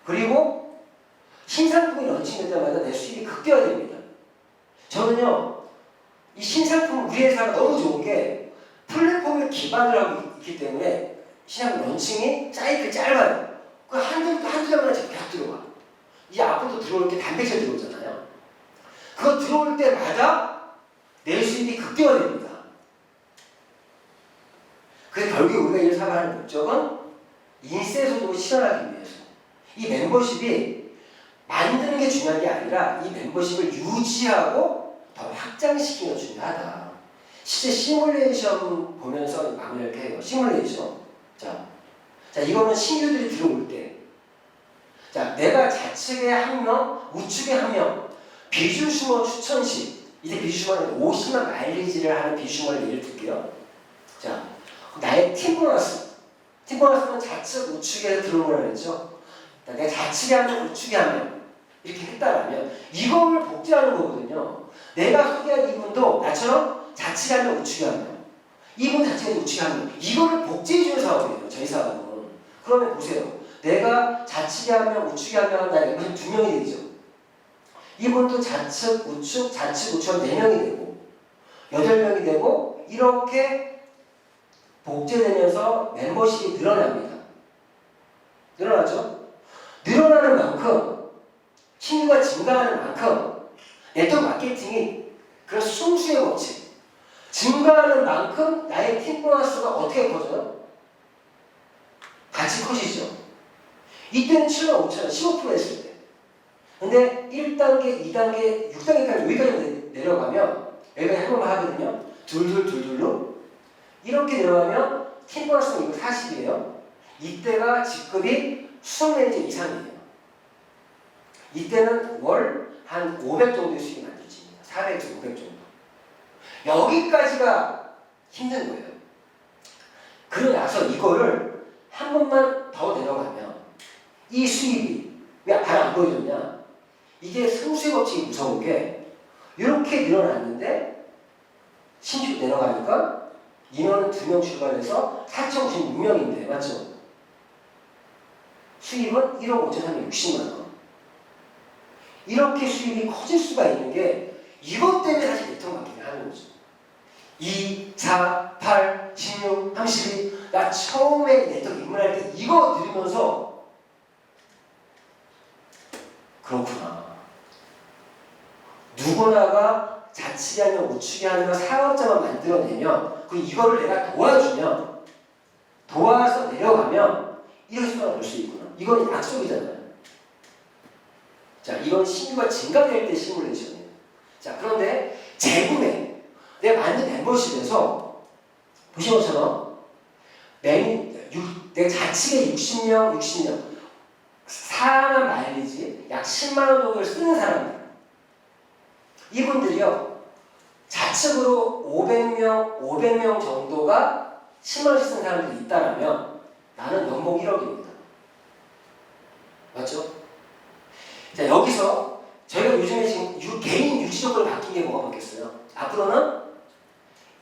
그리고 신상품이 런칭될 때마다 내 수입이 극대화됩니다. 저는요, 이 신상품 우리 회사가 너무 좋은 게 플랫폼을 기반으로 하고 있기 때문에 신상품 런칭이 사이클이 짧아요. 그 한두 달만 계속 들어와. 이 앞으로 들어올 게 단백질 들어오잖아요. 그거 들어올 때마다 내 수입이 극대화됩니다. 그래서 결국에 우리가 이 사업을 하는 목적은 인쇄소득을 실현하기 위해서 이 멤버십이 만드는 게 중요한 게 아니라 이 멤버십을 유지하고 더 확장시키는 게 중요하다. 실제 시뮬레이션 보면서 마무리를 이렇게 해요. 시뮬레이션. 자, 이거는 신규들이 들어올 때, 자, 내가 좌측에 한 명, 우측에 한 명, 비주슈머 추천시. 이제 비주슈머는 50만 마일리지를 하는 비주슈머를 예를 들게요. 자, 나의 팀 보너스. 팀 보너스는 좌측, 우측에 들어오는 거라 그랬죠. 내가 좌측에 한 명, 우측에 한 명. 이렇게 했다라면 이걸 복제하는 거거든요. 내가 소개한 이분도 나처럼 좌측에 한 명, 우측에 한 명. 이분 좌측에 우측에 한 명. 이거를 복제해주는 사업이에요. 저희 사업은. 그러면 보세요. 내가 좌측에 한 명, 우측에 한 명 한다는 게 두 명이 되죠. 이분도 좌측, 우측, 좌측, 우측 4명이 되고 8명이 되고 이렇게 복제되면서 멤버십이 늘어납니다. 늘어나죠? 늘어나는 만큼 신규가 증가하는 만큼 네트워크 마케팅이 그런 순수의 법칙 증가하는 만큼 나의 팀 보너스가 어떻게 커져요? 같이 커지죠. 이때는 7만 5천 원 15% 했을 때. 근데 1단계, 2단계, 6단계까지 여기까지 내려가면 여기까지 한 번만 하거든요. 둘둘둘둘로 이렇게 내려가면 팀 보너스는 이거 40이에요. 이때가 직급이 수석 매니저 이상이에요. 이때는 월 한 500 정도의 수익이 만들어집니다. 400에서 500 정도. 여기까지가 힘든 거예요. 그러고 나서 이거를 한 번만 더 내려가면 이 수입이 왜 잘 안 보여줬냐? 이게 승수의 법칙이 무서운 게 이렇게 늘어났는데 신축 내려가니까 인원은 2명 출발해서 4,096명인데 맞죠? 수입은 1억 5,360만 원. 이렇게 수입이 커질 수가 있는 게 이것 때문에 사실 네트워크 마케팅을 하는 거죠. 2, 4, 8, 16, 32. 나 처음에 네트워크 입문할 때 이거 들으면서 그렇구나. 누구나가 자치기 하며 우측이 하며 사업자만 만들어내면 그리고 이거를 내가 도와주면 도와서 내려가면 이런 수가 올 수 있구나. 이건 약속이잖아요. 자, 이건 신규가 증가될 때 시뮬레이션이에요. 자, 그런데 재구매 내가 만든 멤버십에서 보신 것처럼 내가 자치계 60명 사람 마일리지 약 10만 원 정도를 쓰는 사람들 이분들이요 좌측으로 500명 정도가 10만 원씩 쓰는 사람들이 있다라면 나는 연봉 1억입니다. 맞죠? 자, 여기서 저희가 요즘에 지금 개인 유지 조건이 바뀐 게 뭐가 바뀌었어요? 앞으로는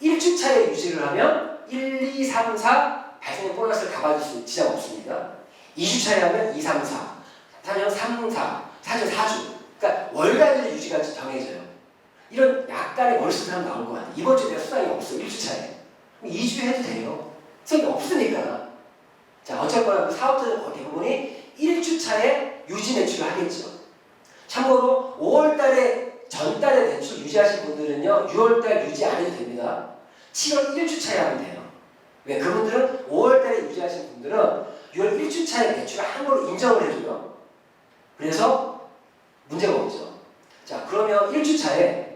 1주차에 유지를 하면 1, 2, 3, 4 발생의 보너스를 다 받을 수 지장 없습니다. 2주차에 하면 2, 3, 4 3년 3, 4 4주 4주 그러니까 월간으로 유지가 정해져요. 이런 약간의 머릿속에 나올 것 같아요. 이번 주에 내가 수당이 없어 1주차에 2주 해도 돼요. 수당이 없으니까. 자, 어쨌거나 그 사업자들 대부분이 1주차에 유지 매출을 하겠죠. 참고로 5월달에 전달에 매출 유지하신 분들은요 6월달 유지 안 해도 됩니다. 7월 1주차에 하면 돼요. 왜? 그분들은 5월달에 유지하신 분들은 6월 1주차에 매출을 한 걸로 인정을 해줘요. 그래서 문제가 없죠. 자, 그러면 1주차에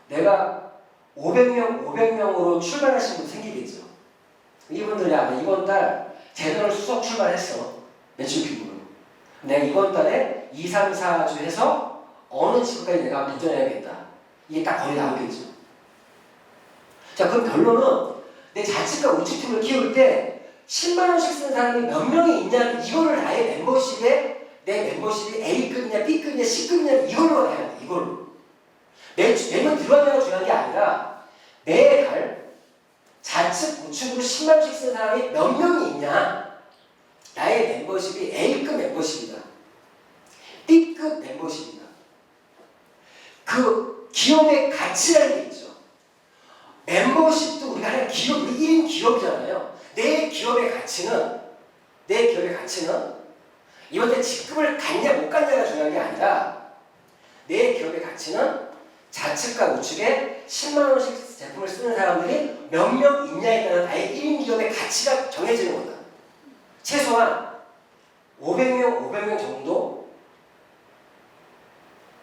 내가 500명으로 출발하신 분 생기겠죠. 이분들이 이번 달 제너럴 수석 출발했어. 매출 규모로. 내가 이번 달에 2, 3, 4주 해서 어느 지구까지 내가 도전해야겠다. 이게 딱 거의 나오겠죠. 자, 그럼 결론은 내 자칫과 우측팀을 키울 때 10만 원씩 쓰는 사람이 몇 명이 있냐 이거를 나의 멤버십에 내 멤버십이 A급이냐 B급이냐 C급이냐 이걸로 해야 돼. 이걸로. 매년 들어가냐가 중요한 게 아니라 매달 좌측 우측으로 10만 원씩 쓰는 사람이 몇 명이 있냐. 나의 멤버십이 A급 멤버십이다. B급 멤버십이다. 그 기업의 가치라는 게 있죠. 멤버십도 우리가 하는 기업, 우리 1인 기업이잖아요. 내 기업의 가치는 이번 때 직급을 갔냐 못 갔냐가 중요한 게 아니라 내 기업의 가치는 좌측과 우측에 10만 원씩 제품을 쓰는 사람들이 몇 명 있냐에 따라 나의 1인 기업의 가치가 정해지는 거다. 최소한 500명 정도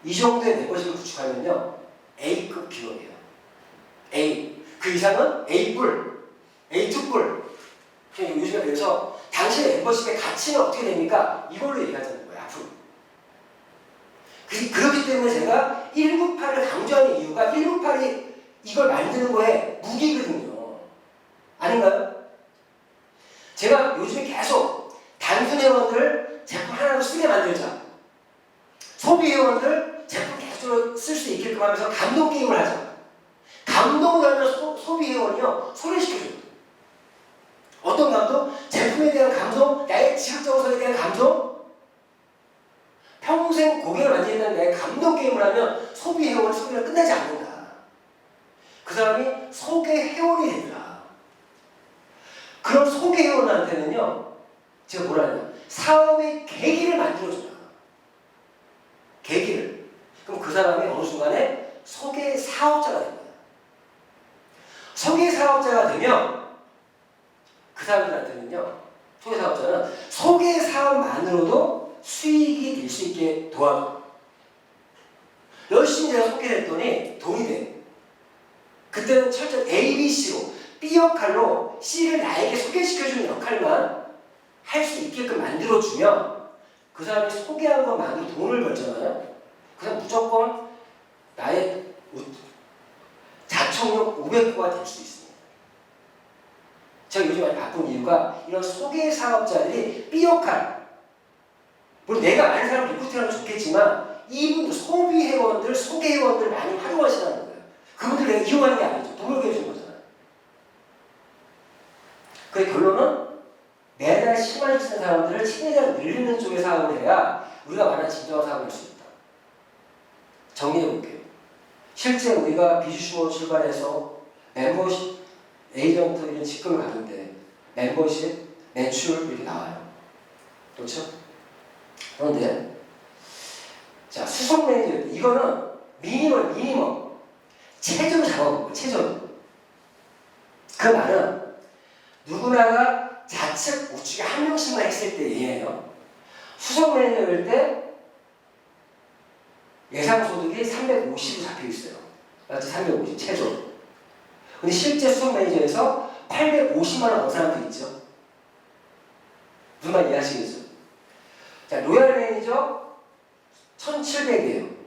이 정도의 멤버십을 구축하면요 A급 기업이에요. A. 그 이상은 A뿔, A2뿔. 요즘에 그래서 당신의 멤버십의 가치는 어떻게 됩니까? 이걸로 얘기하자는 거예요. 앞으로. 그렇기 때문에 제가 198을 강조하는 이유가 198이 이걸 만드는 거에 무기거든요. 아닌가요? 제가 요즘에 계속 단순 회원들 제품 하나로 쓰게 만들자. 소비 회원들 제품 계속 쓸 수 있게끔 하면서 감동 게임을 하자. 감동을 하면 소비 회원이요 소외시켜줘요. 어떤 감동? 제품에 대한 감동, 나의 지극정성에 대한 감동. 평생 고객을 만지는 나의 감동 게임을 하면 소비 회원 소비가 끝나지 않는다. 그 사람이 소개 회원이 된다. 그런 소개 회원한테는요, 제가 뭐라 하냐, 사업의 계기를 만들어준다. 계기를. 그럼 그 사람이 어느 순간에 소개 사업자가 됩니다. 소개 사업자가 되면 그 사람들한테는요, 소개 사업자는 소개 사업만으로도 수익이 될 수 있게 도와줘. 열심히 내가 소개를 했더니 돈이 돼. 그때는 철저히 ABC로 B 역할로 C를 나에게 소개시켜주는 역할만 할 수 있게끔 만들어주면 그 사람이 소개한 것만으로 돈을 벌잖아요. 그 사람 무조건 나의 자청력 500%가 될 수 있습니다. 제가 요즘 많이 바쁜 이유가 이런 소개 사업자들이 B 역할, 물론 내가 아는 사람 리크루팅하면 좋겠지만 이분들 소비 회원들, 소개 회원들 많이 활용하시라는 거예요. 그분들 내가 이용하는 게 아니죠. 돈을 벌어주는 거잖아요. 그 결론은 매달 10만 원씩 쓰는 사람들을 최대한 늘리는 쪽의 사업을 해야 우리가 말하는 진정한 사업을 할 수 있다. 정리해 볼게요. 실제 우리가 비주슈어 출발해서 멤버십, 에이전트 이런 직급을 가는데 멤버십, 매출 이렇게 나와요. 그렇죠? 그런데 자 수석 매니저 이거는 미니멈 체조로 잡아볼 거예요. 체조로. 그 말은 누구나가 좌측 우측에 한 명씩만 했을 때 얘예요. 수석 매니저일 때 예상소득이 350이 잡혀 있어요. 맞죠? 350 최저. 근데 실제 수석 매니저에서 850만 원 얻은 사람도 있죠. 무슨 말 이해하시겠죠? 자, 로얄 매니저 1,700이에요.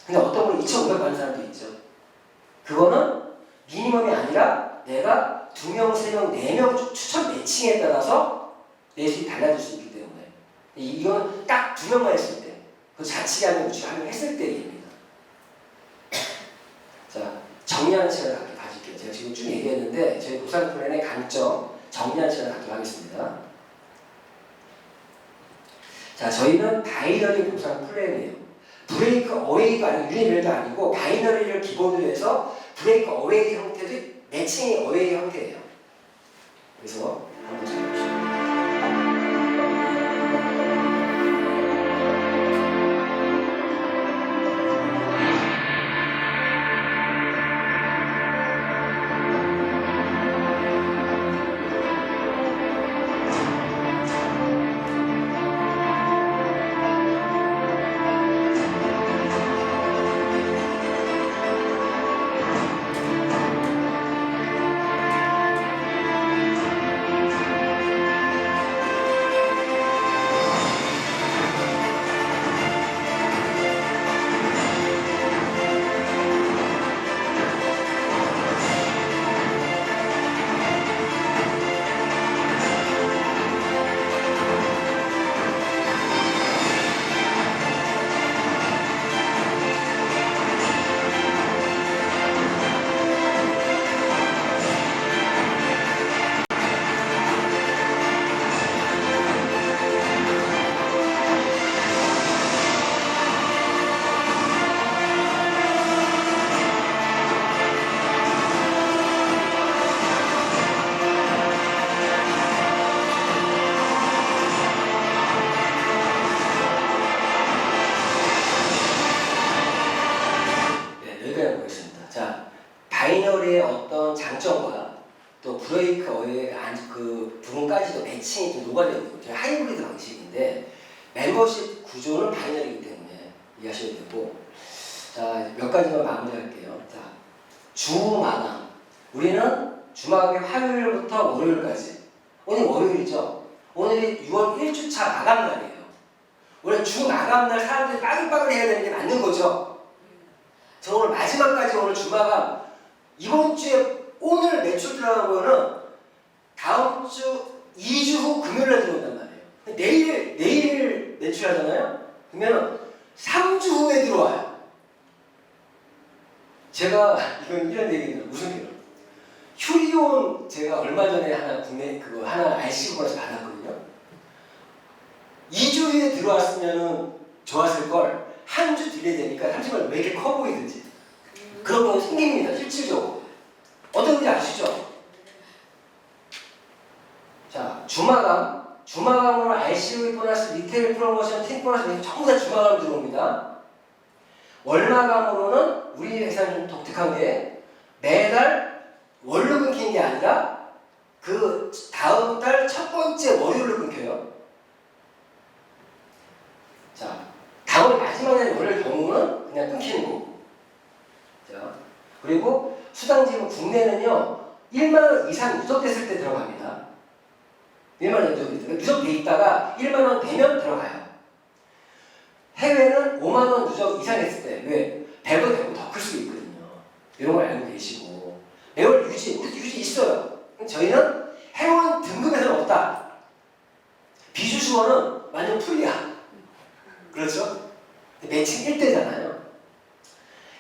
근데 어떤 분은 2,500 받는 사람도 있죠. 그거는 미니멈이 아니라 내가 2명, 3명, 4명 추천 매칭에 따라서 내 수익이 달라질 수 있기 때문에 이건 딱 2명만 했을 때 그 좌측이 아니면 우측이 한 명 했을 때 얘기입니다. 자, 정리하는 시간을 가질게요. 제가 지금 쭉 얘기했는데 저희 보상 플랜의 강점 정리하는 시간을 갖도록 하겠습니다. 자, 저희는 바이너리 보상 플랜이에요. 브레이크 어웨이도 아니고 유니벨도 아니고 바이너리를 기본으로 해서 브레이크 어웨이 형태도 매칭이 어웨이 형태예요. 그래서 한번 잘 보시죠. 바이너리의 어떤 장점과 또 브레이크 어웨이 그 부분까지도 매칭이 좀 녹아져 있는 거죠. 하이브리드 방식인데 멤버십 구조는 바이너리이기 때문에 이해하셔야 되고, 자, 몇 가지만 마무리할게요. 자, 주마감. 우리는 주말에 화요일부터 월요일까지. 오늘 월요일이죠. 오늘이 6월 1주차 마감 날이에요. 원래 주 마감 날 사람들이 빠글빠글 해야 되는 게 맞는 거죠. 저 오늘 마지막까지 오늘 주마감 이번 주에 오늘 매출 들어간 거는 다음 주 2주 후 금요일에 들어온단 말이에요. 내일 매출하잖아요. 그러면 3주 후에 들어와요. 제가 이건 이런 얘기입니다. 무슨 얘기예요? 휴리온 제가 얼마 전에 하나 국내 그거 하나 RC고에서 받았거든요. 2주 후에 들어왔으면 좋았을 걸 한 주 딜레이 되니까 잠시만 왜 이렇게 커 보이든지 그런 거 생깁니다. 실질적으로. 어떤 건지 아시죠? 자, 주마감으로 RCV 보너스, 리테일 프로모션, 팀 보너스 전부 다 주마감 들어옵니다. 월마감으로는 우리 회사는 좀 독특한 게 매달 월로 끊기는 게 아니라 그 다음 달 첫 번째 월요일로 끊겨요. 자, 다음 마지막 날 월요일 경우는 그냥 끊기는 거고. 자, 그리고 수당지급 국내는요 1만원 이상 누적됐을 때 들어갑니다. 1만원 누적돼 있다가 1만원 되면 들어가요. 해외는 5만원 누적 이상 했을 때 왜? 100원 되고 더 클 수도 있거든요. 이런 걸 알고 계시고 매월 우리도 유지 있어요. 저희는 회원 등급에서는 없다. 비주시원은 완전 풀이야. 그렇죠? 매칭 1대잖아요.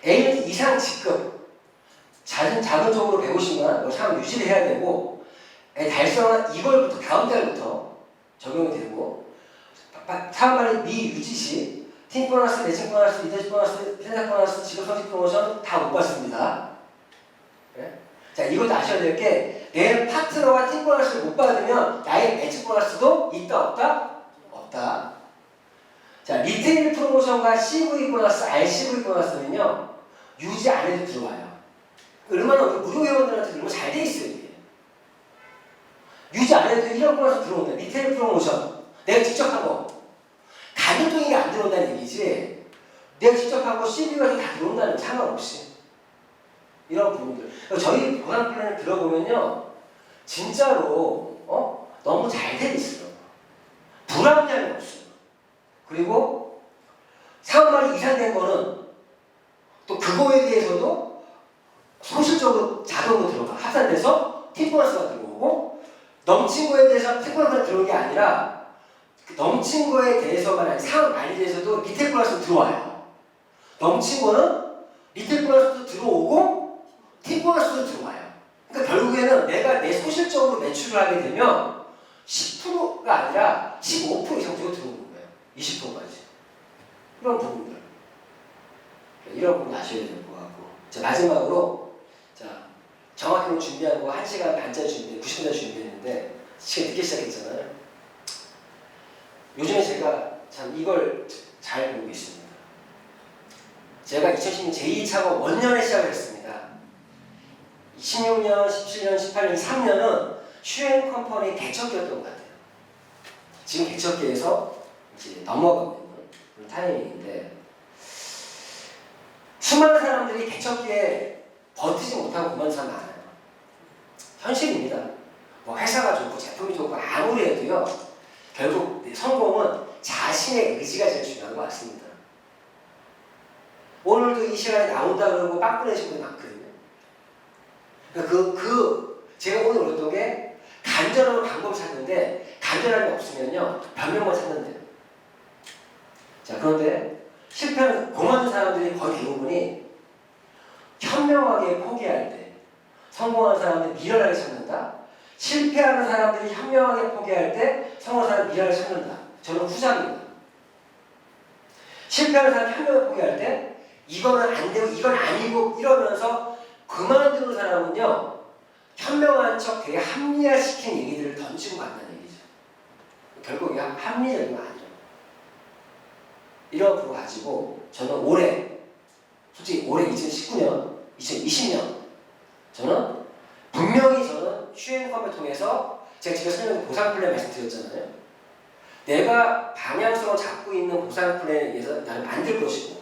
ANT 이상 직급 자본적으로 150만 사람 유지를 해야 되고 달성한 이걸부터 다음 달부터 적용이 되고 사업만의 미유지 시 팀 보너스, 매칭 보너스, 리더십 보너스, 회사 보너스, 직업 성직 프로모션 다 못 받습니다. 네? 자, 이것도 아셔야 될 게 내 파트너가 팀 보너스를 못 받으면 나의 매칭 보너스도 있다 없다? 없다. 자, 리테일 프로모션과 CV 보너스, RCV 보너스는요 유지 안 해도 들어와요. 얼마나 우리 무료 회원들한테 얼마나 잘 돼 있어요 이게. 유지 안 해도 1억 플러스 들어온다. 리테일 프로모션 내가 직접 하고 간접적인 게 안 들어온다는 얘기지. 내가 직접 하고 CB가 다 들어온다는 거 상관없이 이런 부분들. 저희 보상 플랜을 들어보면요 진짜로 너무 잘 돼 있어요. 불합리함이 없어요. 그리고 3만 이상 된 거는 또 그거에 대해서도 소실적으로 자동으로 들어가 합산돼서 티보너스가 들어오고 넘친 거에 대해서 티보너스가 들어오는 게 아니라 그 넘친 거에 대해서만 아니 상황 많이 대해서도 리테일 보너스가 들어와요. 넘친 거는 리테일 보너스도 들어오고 티보너스도 들어와요. 그러니까 결국에는 내가 내 소실적으로 매출을 하게 되면 10%가 아니라 15% 이상 들어오는 거예요. 20%까지. 이런 부분들. 이런 부분 아셔야 될 것 같고. 자, 마지막으로, 자, 정확히 준비한 거 1시간 반짜리 준비했는데, 90분짜리 준비했는데, 시간 늦게 시작했잖아요. 요즘에 제가 참 이걸 잘 보고 있습니다. 제가 2016년 제2차가 원년에 시작을 했습니다. 16년, 17년, 18년, 3년은 슈행 컴퍼니 개척기였던 것 같아요. 지금 개척기에서 이제 넘어가고 있는 그런 타이밍인데, 수많은 사람들이 개척기에 버티지 못하고 그만 사람 많아요. 현실입니다. 뭐 회사가 좋고 제품이 좋고 아무리 해도요, 결국 성공은 자신의 의지가 제일 중요한 것 같습니다. 오늘도 이 시간에 나온다 그러고 빵 뿌리신 분이 많거든요. 제가 오늘 올렸던 게 간절한 방법을 찾는데 간절함이 없으면요 변명만 찾는데요. 자, 그런데 실패하는 공허한 사람들이 거의 대부분이 현명하게 포기할 때, 성공한 사람들이 미련하게 찾는다. 실패하는 사람들이 현명하게 포기할 때 성공한 사람이 미련하게 찾는다. 저는 후자입니다. 실패하는 사람이 현명하게 포기할 때 이거는 안 되고 이건 아니고 이러면서 그만두는 사람은요 현명한 척 되게 합리화시킨 얘기들을 던지고 간다는 얘기죠. 결국 이게 합리적인 거 아니죠. 이런 부분 가지고 저는 솔직히 올해 2019년, 2020년 저는 분명히 슈행컴을 통해서 제가 지금 설명 보상 플랜 말씀드렸잖아요. 내가 방향성을 잡고 있는 보상 플랜에 의해서 나를 만들 것이고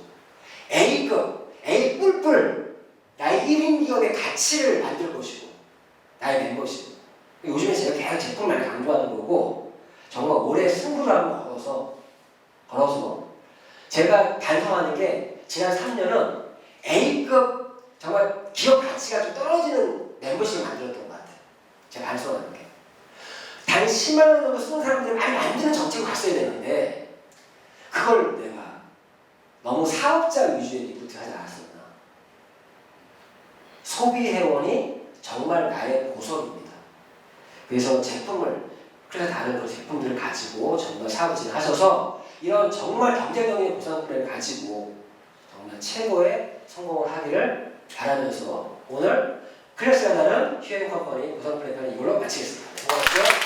A급, A 뿔뿔 나의 1인 기업의 가치를 만들 것이고 나의 멤버십. 요즘에 제가 계속 제품을 많이 강조하는 거고 정말 올해 승부를 한번 걸어서 제가 달성하는 게 지난 3년은 A급 정말 기업 가치가 좀 떨어지는 멤버십을 만들었던 것 같아요. 제가 달성하는 게. 단 10만 원 정도 쓰는 사람들이 많이 만드는 정책을 갔어야 되는데 그걸 내가 너무 사업자 위주의 리부트 하지 않았었나. 소비회원이 정말 나의 보석입니다. 그래서 그래서 다른 그런 제품들을 가지고 정말 사업을 진행하셔서 이런 정말 경제적인 보상 플랜을 가지고 정말 최고의 성공을 하기를 바라면서 오늘 클래스가 다른 슈행 컴퍼니 보상 플랜을 이걸로 마치겠습니다. 고맙고요.